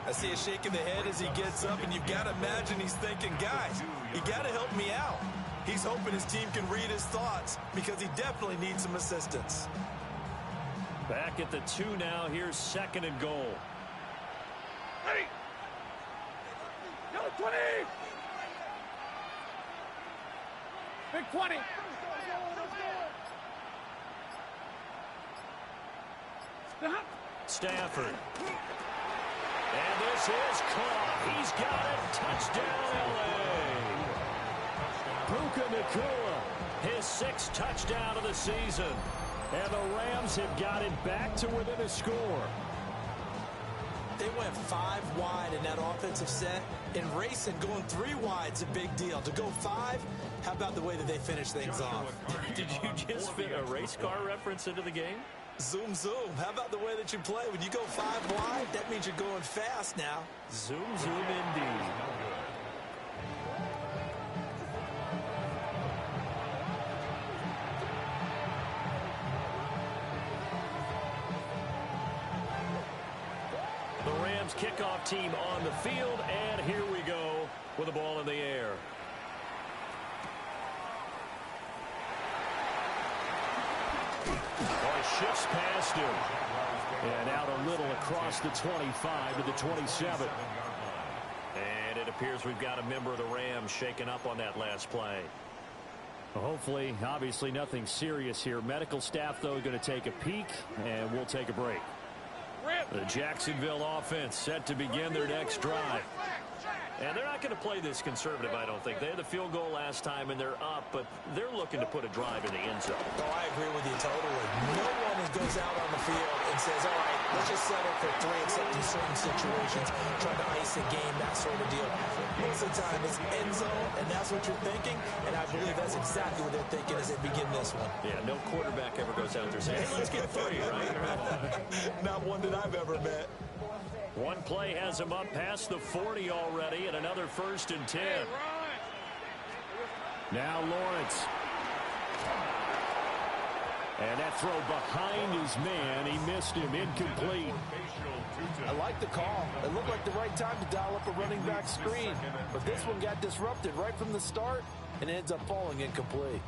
I see a shake of the head as he gets up, and you've got to imagine he's thinking, guys, you got to help me out. He's hoping his team can read his thoughts because he definitely needs some assistance. Back at the 2 now. Here's 2nd and goal. Ready! Yellow 20! Big 20! Stop! Stafford. And this is caught. He's got it. Touchdown, L.A. Puka Nacua, his 6th touchdown of the season. And the Rams have got it back to within a score. They went 5 wide in that offensive set. In racing, going 3 wide is a big deal. To go 5, how about the way that they finish things off? Did you just fit a race car reference into the game? Zoom, zoom. How about the way that you play? When you go 5 wide, that means you're going fast now. Zoom, zoom indeed. The Rams kickoff team on the field, and here we go with the ball in the air. Shifts past him. And out a little across the 25 to the 27. And it appears we've got a member of the Rams shaken up on that last play. Hopefully, obviously nothing serious here. Medical staff, though, going to take a peek, and we'll take a break. The Jacksonville offense set to begin their next drive. And they're not going to play this conservative, I don't think. They had the field goal last time, and they're up, but they're looking to put a drive in the end zone. Oh, I agree with you totally. No one goes out on the field and says, all right, let's just settle for 3, except in certain situations, trying to ice a game, that sort of deal. Most of the time, it's end zone, and that's what you're thinking, and I believe that's exactly what they're thinking as they begin this one. Yeah, no quarterback ever goes out there saying, hey, let's get 3, right? Not one that I've ever met. One play has him up past the 40 already, and another 1st and 10. Now Lawrence. And that throw behind his man. He missed him. Incomplete. I like the call. It looked like the right time to dial up a running back screen. But this one got disrupted right from the start and ends up falling incomplete.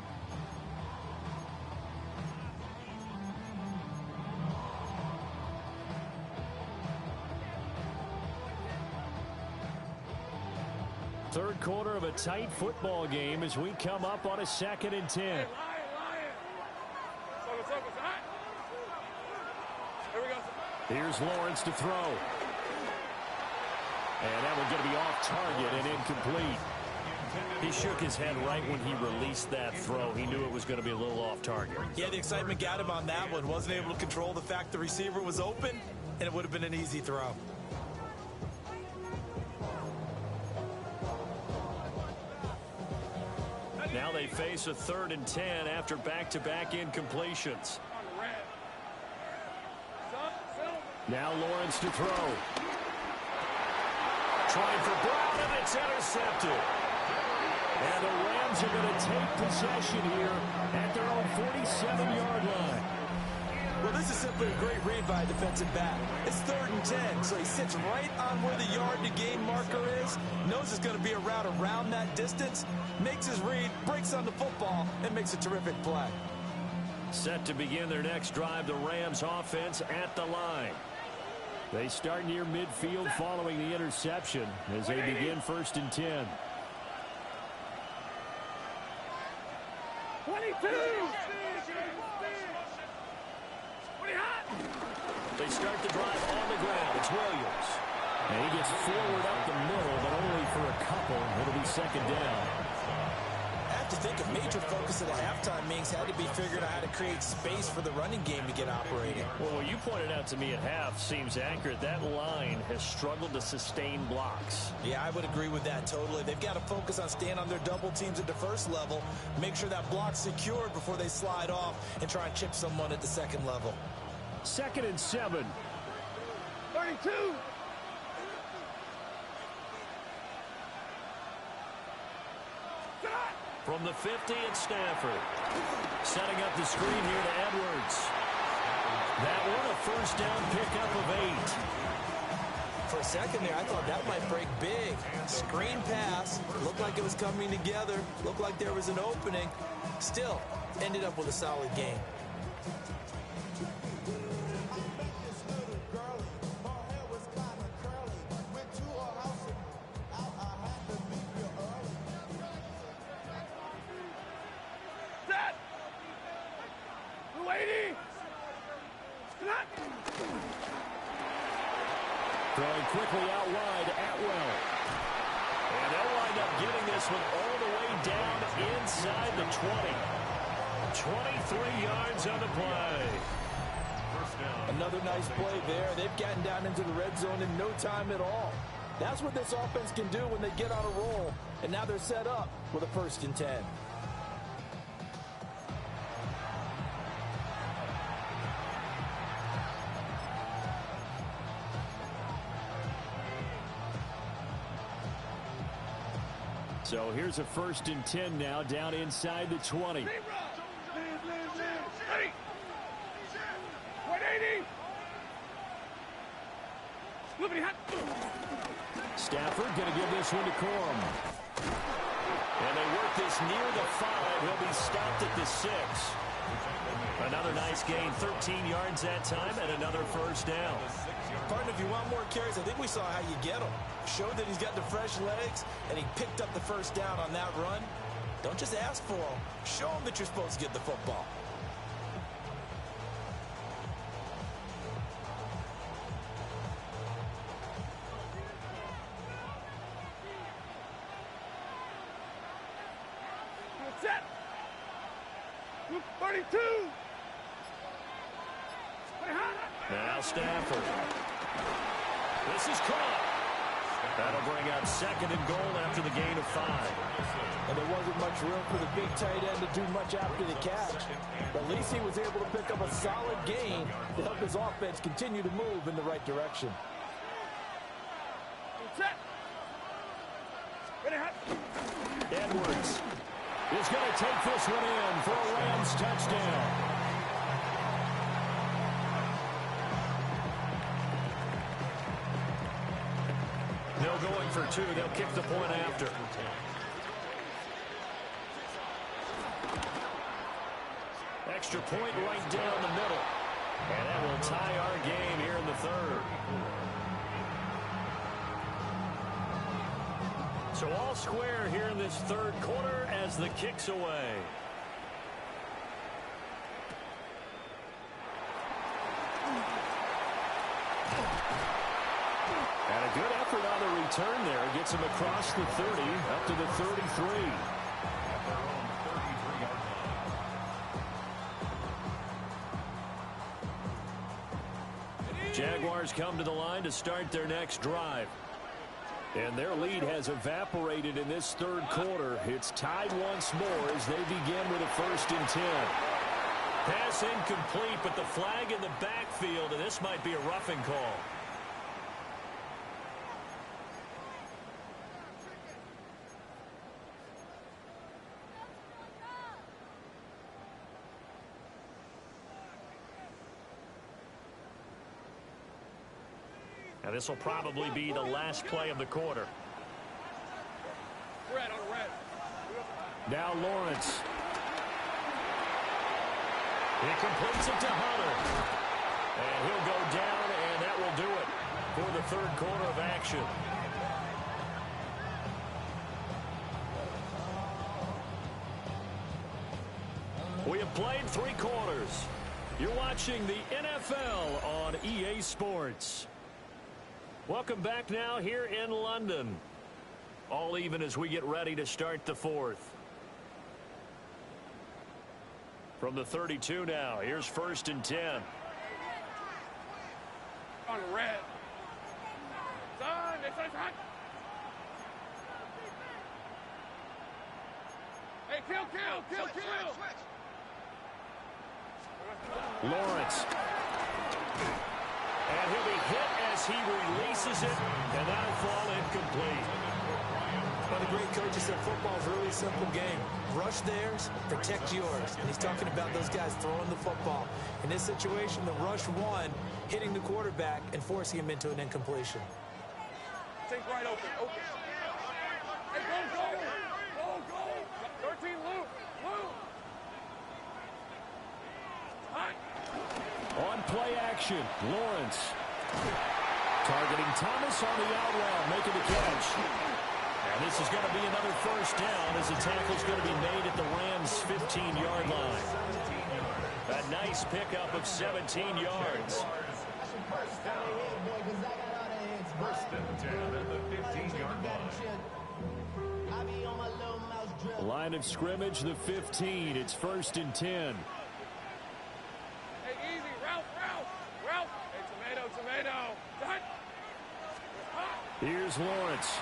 Third quarter of a tight football game as we come up on a 2nd and 10. Here we go. Here's Lawrence to throw. And that one's going to be off target and incomplete. He shook his head right when he released that throw. He knew it was going to be a little off target. Yeah, the excitement got him on that one. Wasn't able to control the fact the receiver was open, and it would have been an easy throw. Now they face a 3rd and 10 after back-to-back incompletions. Now Lawrence to throw. Trying for Brown, and it's intercepted. And the Rams are going to take possession here at their own 47-yard line. Well, this is simply a great read by a defensive back. It's 3rd and 10, so he sits right on where the yard-to-gain marker is, knows it's going to be a route around that distance, makes his read, breaks on the football, and makes a terrific play. Set to begin their next drive, the Rams offense at the line. They start near midfield following the interception as they begin 1st and 10. 22! They start the drive on the ground. It's Williams. And he gets forward up the middle, but only for a couple. It'll be 2nd down. I have to think a major focus of the halftime meetings had to be figuring out how to create space for the running game to get operating. Well, what you pointed out to me at half seems accurate. That line has struggled to sustain blocks. Yeah, I would agree with that totally. They've got to focus on staying on their double teams at the first level, make sure that block's secured before they slide off and try and chip someone at the 2nd level. 2nd and 7. 32! From the 50, it's Stafford. Setting up the screen here to Edwards. That one, a 1st down pickup of 8. For a second there, I thought that might break big. Screen pass, looked like it was coming together, looked like there was an opening. Still, ended up with a solid game. Throwing quickly out wide, Atwell. And they'll wind up getting this one all the way down inside the 20. 23 yards on the play. Another nice play there. They've gotten down into the red zone in no time at all. That's what this offense can do when they get on a roll. And now they're set up with a 1st and 10. So here's a 1st and 10 now down inside the 20. 180! Stafford going to give this one to Corum. And they work this near the 5. He'll be stopped at the 6. Another nice gain, 13 yards that time, and another 1st down. Partner, if you want more carries, I think we saw how you get them. Showed that he's got the fresh legs, and he picked up the 1st down on that run. Don't just ask for them. Show them that you're supposed to get the football. Set! 32! Now Stafford. This is caught. That'll bring up 2nd and goal after the gain of 5. And there wasn't much room for the big tight end to do much after the catch. But at least he was able to pick up a solid gain to help his offense continue to move in the right direction. Set! Edwards is going to take this one in for a Rams touchdown. They'll going for 2. They'll kick the point after. Extra point right down the middle. And that will tie our game here in the 3rd. So all square here in this 3rd quarter as the kick's away. And a good effort on the return there. Gets him across the 30, up to the 33. Jaguars come to the line to start their next drive. And their lead has evaporated in this third quarter. It's tied once more as they begin with a 1st and 10. Pass incomplete, but the flag in the backfield, and this might be a roughing call. Now this will probably be the last play of the quarter. Red on red. Now Lawrence. He completes it to Hunter. And he'll go down, and that will do it for the third quarter of action. We have played 3 quarters. You're watching the NFL on EA Sports. Welcome back now here in London. All even as we get ready to start the 4th. From the 32 now, here's 1st and 10. On red. Son, it's hot. Hey, kill. Lawrence. And he'll be hit as he releases it, and that'll fall incomplete. One of the great coaches said football is a really simple game. Rush theirs, protect yours. And he's talking about those guys throwing the football. In this situation, the rush one, hitting the quarterback and forcing him into an incompletion. Take right open. Hey, go. 13, Luke. Hot. On play action, Lawrence. Targeting Thomas on the out route, making the catch. And this is going to be another 1st down as the tackle's going to be made at the Rams' 15-yard line. A nice pickup of 17 yards. 1st and 10 at the 15-yard line. Line of scrimmage, the 15. It's 1st and 10. Hey, easy. Ralph. Hey, tomato. Done. Here's Lawrence.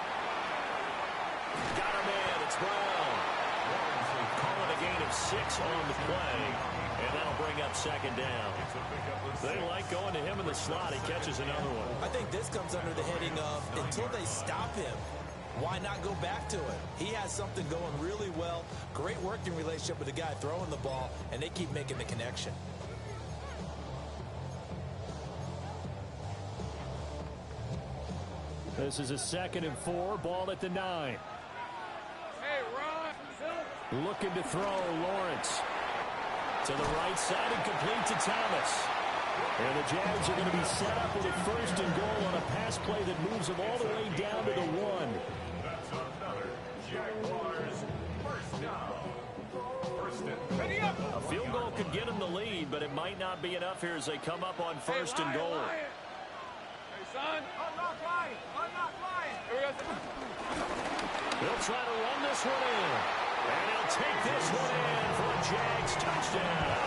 Got a man. It's Brown. Calling a gain of 6 on the play, and that'll bring up 2nd down. They like going to him in the slot. He catches another one. I think this comes under the heading of until they stop him, why not go back to it? He has something going really well. Great working relationship with the guy throwing the ball, and they keep making the connection. This is a 2nd and 4. Ball at the 9. Hey, Ron. Looking to throw, Lawrence. To the right side and complete to Thomas. And the Jags are going to be set up with a 1st and goal on a pass play that moves them all the way down to the 1. That's another Jaguars 1st down. 1st and 10. A field goal could get them the lead, but it might not be enough here as they come up on 1st and goal. Hey, son. Unlock line. Here we go. They'll try to run this one in. And he'll take this one in for a Jags touchdown.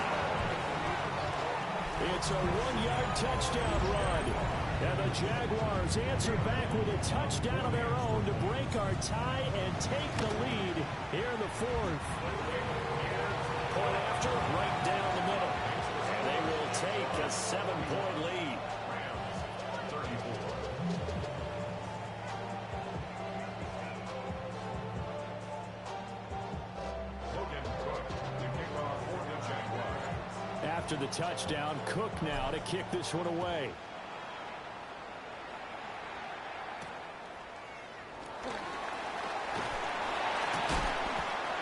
It's a 1-yard touchdown run. And the Jaguars answer back with a touchdown of their own to break our tie and take the lead here in the 4th. Point after, right down the middle. And they will take a 7-point lead. Rams 34. After the touchdown, Cook now to kick this one away.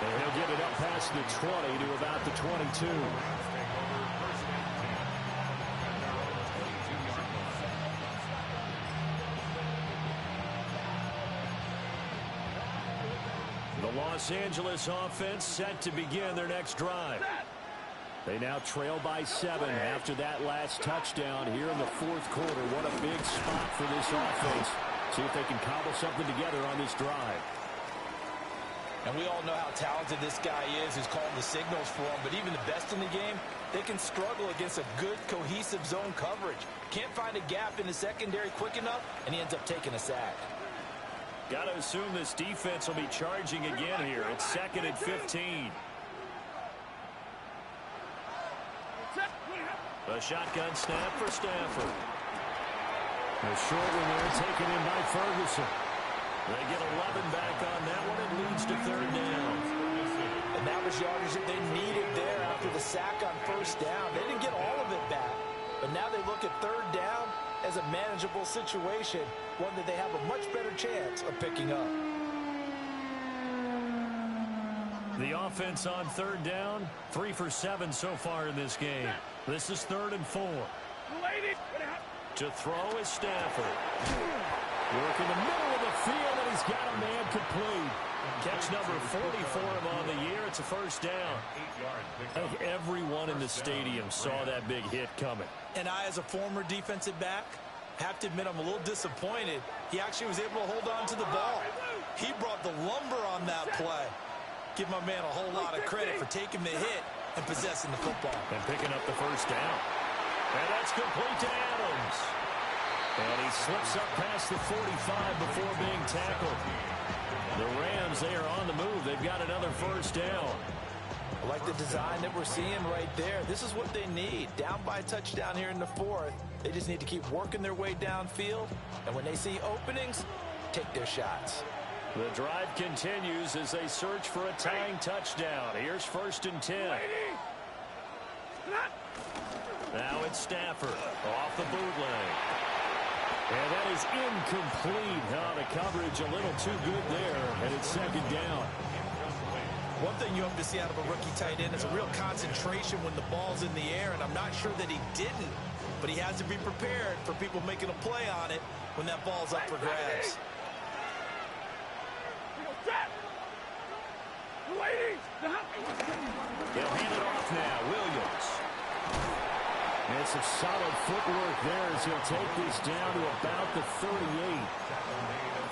And he'll get it up past the 20 to about the 22. The Los Angeles offense set to begin their next drive. They now trail by 7 after that last touchdown here in the 4th quarter. What a big spot for this offense See if they can cobble something together on this drive. And we all know how talented this guy is who's calling the signals for him, but even the best in the game, they can struggle against a good, cohesive zone coverage. Can't find a gap in the secondary quick enough, and he ends up taking a sack. Got to assume this defense will be charging again here. It's 2nd and 15. A shotgun snap for Stafford. A short one there taken in by Ferguson. They get 11 back on that one. It leads to 3rd down. And that was yardage that they needed there after the sack on 1st down. They didn't get all of it back, but now they look at 3rd down as a manageable situation, one that they have a much better chance of picking up. The offense on 3rd down, 3 for 7 so far in this game. This is 3rd and 4. To throw is Stafford. Work in the middle of the field, and he's got a man complete. Catch number 40 for him on the year. It's a 1st down. I think everyone in the stadium saw that big hit coming. And I, as a former defensive back, have to admit I'm a little disappointed. He actually was able to hold on to the ball. He brought the lumber on that play. Give my man a whole lot of credit for taking the hit and possessing the football. And picking up the 1st down. And that's complete to Adams. And he slips up past the 45 before being tackled. The Rams, they are on the move. They've got another 1st down. I like the design that we're seeing right there. This is what they need. Down by a touchdown here in the 4th. They just need to keep working their way downfield. And when they see openings, take their shots. The drive continues as they search for a tying touchdown. Here's 1st and 10. Now it's Stafford off the bootleg. And that is incomplete. Oh, the coverage a little too good there, and it's 2nd down. One thing you hope to see out of a rookie tight end is a real concentration when the ball's in the air, and I'm not sure that he didn't, but he has to be prepared for people making a play on it when that ball's up for grabs. They'll hand it off now. Williams. And some solid footwork there as he'll take this down to about the 38.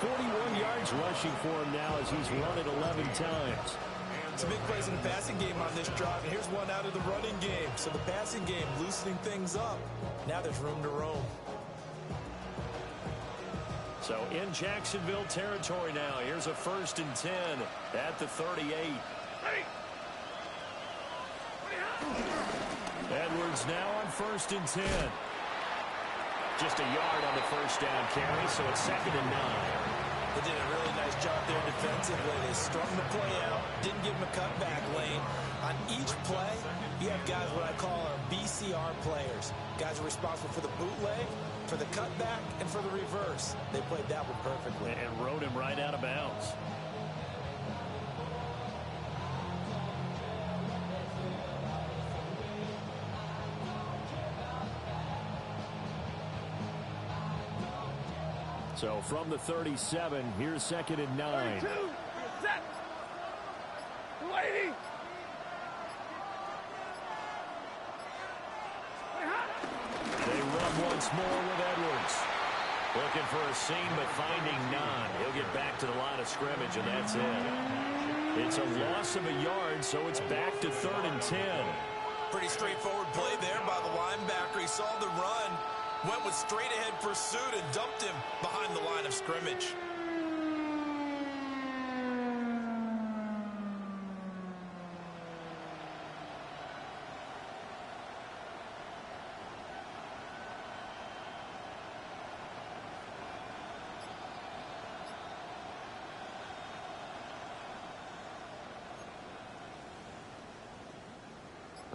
41 yards rushing for him now as he's run it 11 times. Some big plays in the passing game on this drive, and here's one out of the running game. So the passing game loosening things up. Now there's room to roam. So in Jacksonville territory now. Here's a 1st and 10 at the 38. Edwards now on 1st and 10. Just a yard on the 1st down carry, so it's 2nd and 9. They did a really nice job there defensively. They strung the play out, didn't give him a cutback lane. On each play, you have guys what I call our BCR players. Guys are responsible for the bootleg, for the cutback, and for the reverse. They played that one perfectly. And rode him right out of bounds. So from the 37, here's 2nd and 9. Set. Lady. They run once more with Edwards. Looking for a seam, but finding none. He'll get back to the line of scrimmage, and that's it. It's a loss of a yard, so it's back to 3rd and 10. Pretty straightforward play there by the linebacker. He saw the run, went with straight-ahead pursuit, and dumped him behind the line of scrimmage.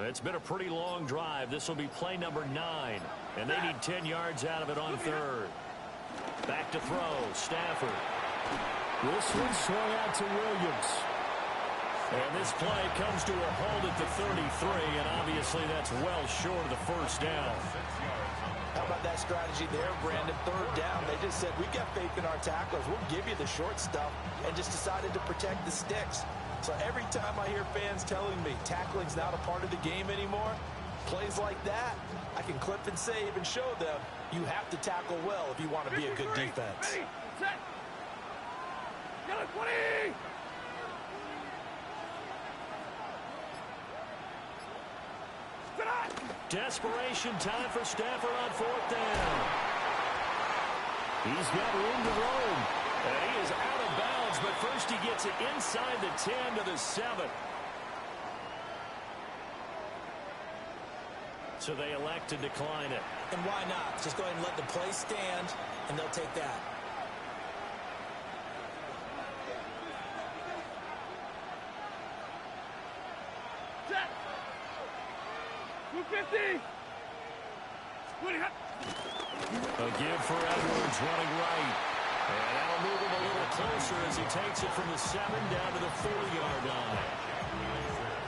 It's been a pretty long drive. This will be play number 9. And they need 10 yards out of it on 3rd. Back to throw. Stafford. This one swung out to Williams. And this play comes to a hold at the 33. And obviously that's well short of the 1st down. How about that strategy there, Brandon? 3rd down. They just said, we've got faith in our tacklers. We'll give you the short stuff, and just decided to protect the sticks. So every time I hear fans telling me tackling's not a part of the game anymore, plays like that, I can clip and save and show them you have to tackle well if you want to be a good defense. Set. Get it, 20. Desperation time for Stafford on 4th down. He's got room to roam. And he is out of bounds, but first he gets it inside the 10 to the 7. So they elect to decline it. And why not? Just go ahead and let the play stand, and they'll take that. Set. 250. A give for Edwards running right. And that'll move him a little closer as he takes it from the 7 down to the 40-yard line.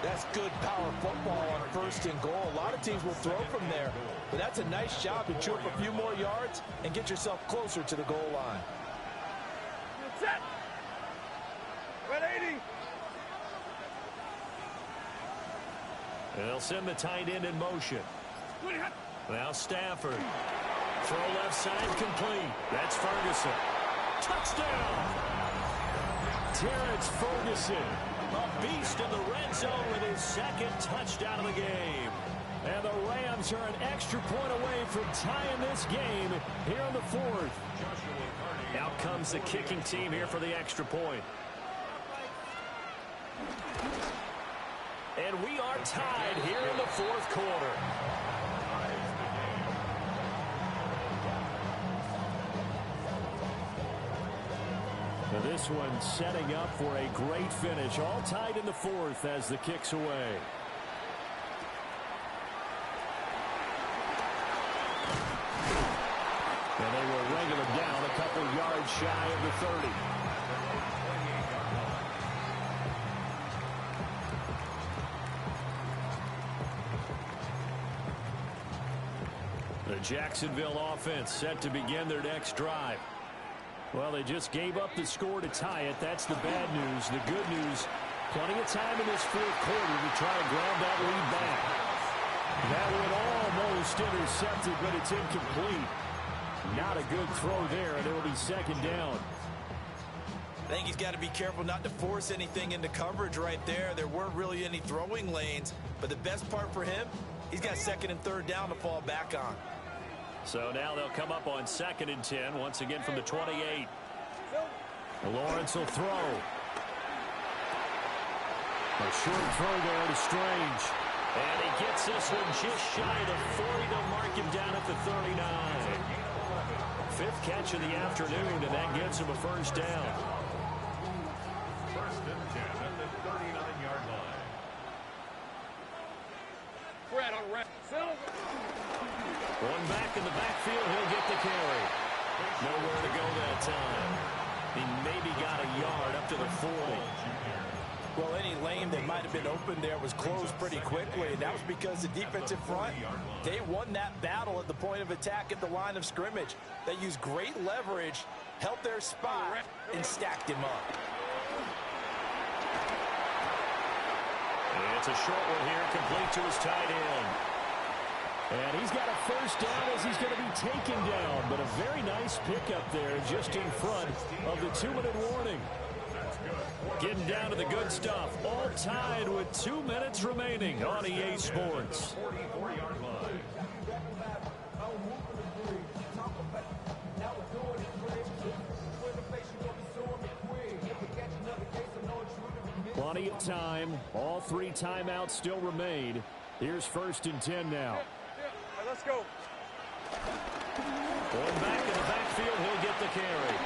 That's good power football on 1st and goal. A lot of teams will throw from there, but that's a nice job to chew up a few more yards and get yourself closer to the goal line. Set. 180. And they'll send the tight end in motion. Now Stafford. Throw left side complete. That's Ferguson. Touchdown! Terrence Ferguson, a beast in the red zone with his 2nd touchdown of the game. And the Rams are an extra point away from tying this game here in the 4th. Out comes the kicking team here for the extra point. And we are tied here in the 4th quarter. Now this one setting up for a great finish. All tied in the 4th as the kick's away. And they will wrangle him down a couple yards shy of the 30. The Jacksonville offense set to begin their next drive. Well, they just gave up the score to tie it. That's the bad news. The good news, plenty of time in this 4th quarter to try to grab that lead back. That one almost intercepted, but it's incomplete. Not a good throw there, and it'll be 2nd down. I think he's got to be careful not to force anything into coverage right there. There weren't really any throwing lanes, but the best part for him, he's got 2nd and 3rd down to fall back on. So now they'll come up on 2nd and 10, once again from the 28. Lawrence will throw. A short throw there to Strange. And he gets this one just shy of the 40 to mark him down at the 39. 5th catch of the afternoon, and that gets him a 1st down. 1st and 10 at the 39-yard line. Fred on red. One back in the backfield, he'll get the carry. Nowhere to go that time. He maybe got a yard up to the 40. Well, any lane that might have been open there was closed pretty quickly, and that was because the defensive front, they won that battle at the point of attack at the line of scrimmage. They used great leverage, held their spot, and stacked him up. And it's a short one here, complete to his tight end. And he's got a 1st down as he's going to be taken down, but a very nice pickup there just in front of the 2-minute warning. Getting down to the good stuff. All tied with 2 minutes remaining on EA Sports. 44-yard line. Plenty of time. All 3 timeouts still remain. Here's 1st and 10 now. Let's go. Going back in the backfield, he'll get the carry.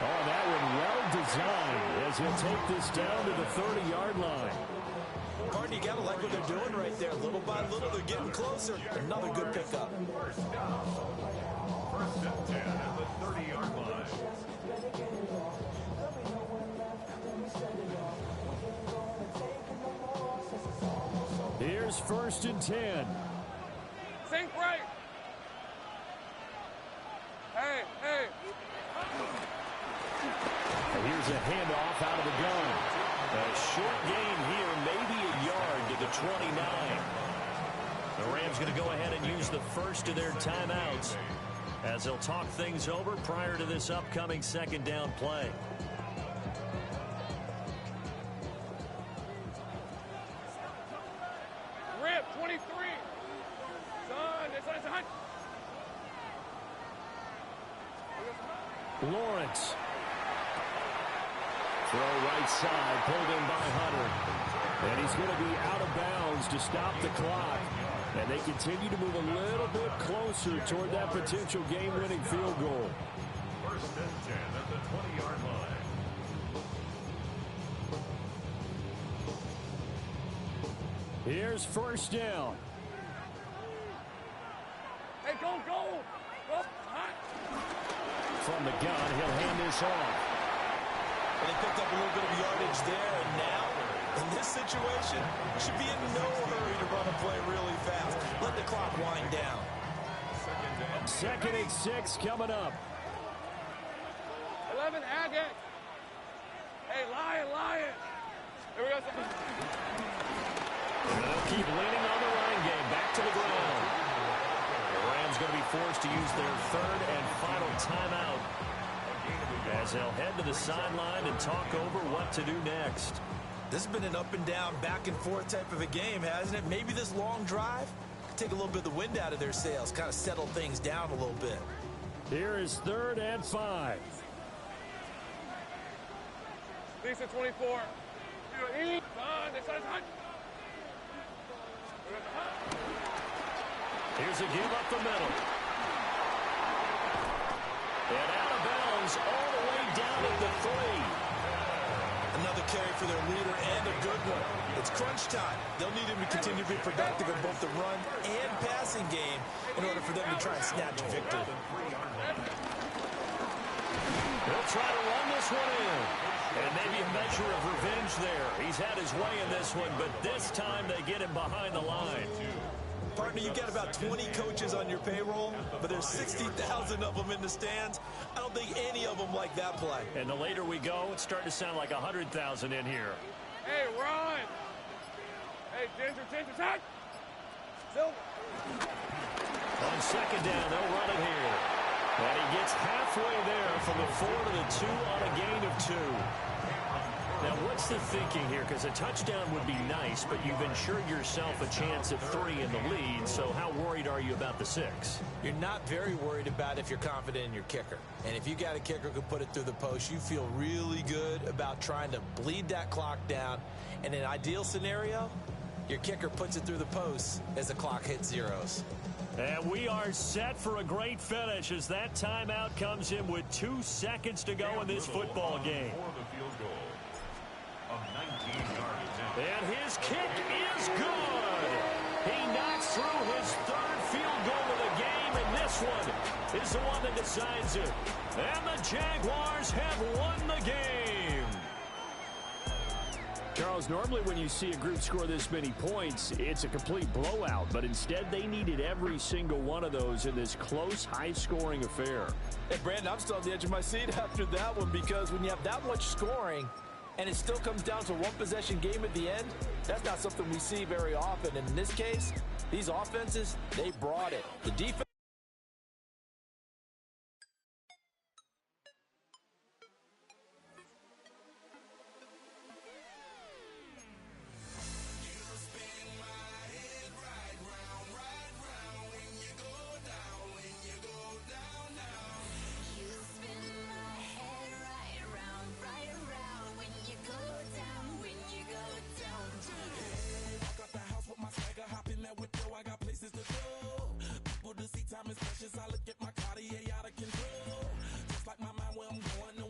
Oh, that one well designed as he'll take this down to the 30-yard line. Pardon, you got to like what they're doing right there. Little by little, they're getting closer. Another good pickup. 1st down. 1st and 10 at the 30-yard line. Here's 1st and 10. Sink right. Hey, hey. And here's a handoff out of the gun. A short gain here, maybe a yard to the 29. The Rams going to go ahead and use the first of their timeouts. as they'll talk things over prior to this upcoming second down play. Rip, 23. Son, it's a hunt. Lawrence. Throw right side, pulled in by Hunter. And he's going to be out of bounds to stop the clock. And they continue to move a little bit closer toward that potential game-winning field goal. First and 10 at the 20-yard line. Here's first down. Hey, go, go. Go. Hot. From the gun, he'll hand this off. And they picked up a little bit of yardage there, and now, in this situation, should be in no hurry to run a play really fast. Let the clock wind down. Second and 6 coming up. 11, Agate. Hey, Lion. Here we go. And they'll keep leaning on the running game. Back to the ground. The Rams going to be forced to use their third and final timeout as they'll head to the sideline and talk over what to do next. This has been an up and down, back and forth type of a game, hasn't it? Maybe this long drive could take a little bit of the wind out of their sails, kind of settle things down a little bit. Here is third and 5. Lisa 24. Son, it's hot. Here's a give up the middle. And out of bounds all the way down at the 3. Another carry for their leader and a good one. It's crunch time. They'll need him to continue to be productive in both the run and passing game in order for them to try and snatch a victory. They'll try to run this one in. And maybe a measure of revenge there. He's had his way in this one, but this time they get him behind the line. Partner, you got about 20 coaches on your payroll, but there's 60,000 of them in the stands. I don't think any of them like that play. And the later we go, it's starting to sound like 100,000 in here. Hey, run. Hey, Ginger, hot. Silver. On second down, they'll run it here. And he gets halfway there from the 4 to the 2 on a gain of 2. Now, what's the thinking here? Because a touchdown would be nice, but you've ensured yourself a chance at 3 in the lead, so how worried are you about the 6? You're not very worried about if you're confident in your kicker. And if you got a kicker who can put it through the post, you feel really good about trying to bleed that clock down. In an ideal scenario, your kicker puts it through the post as the clock hits zeros. And we are set for a great finish as that timeout comes in with 2 seconds to go in this football game. And his kick is good. He knocks through his 3rd field goal of the game, and this one is the one that decides it. And the Jaguars have won the game. Charles, normally when you see a group score this many points, it's a complete blowout, but instead they needed every single one of those in this close, high-scoring affair. Hey, Brandon, I'm still on the edge of my seat after that one because when you have that much scoring and it still comes down to one possession game at the end, that's not something we see very often. And in this case, these offenses, they brought it. The defense. Time is precious. I look at my Cartier out of control. Just like my mind where I'm going.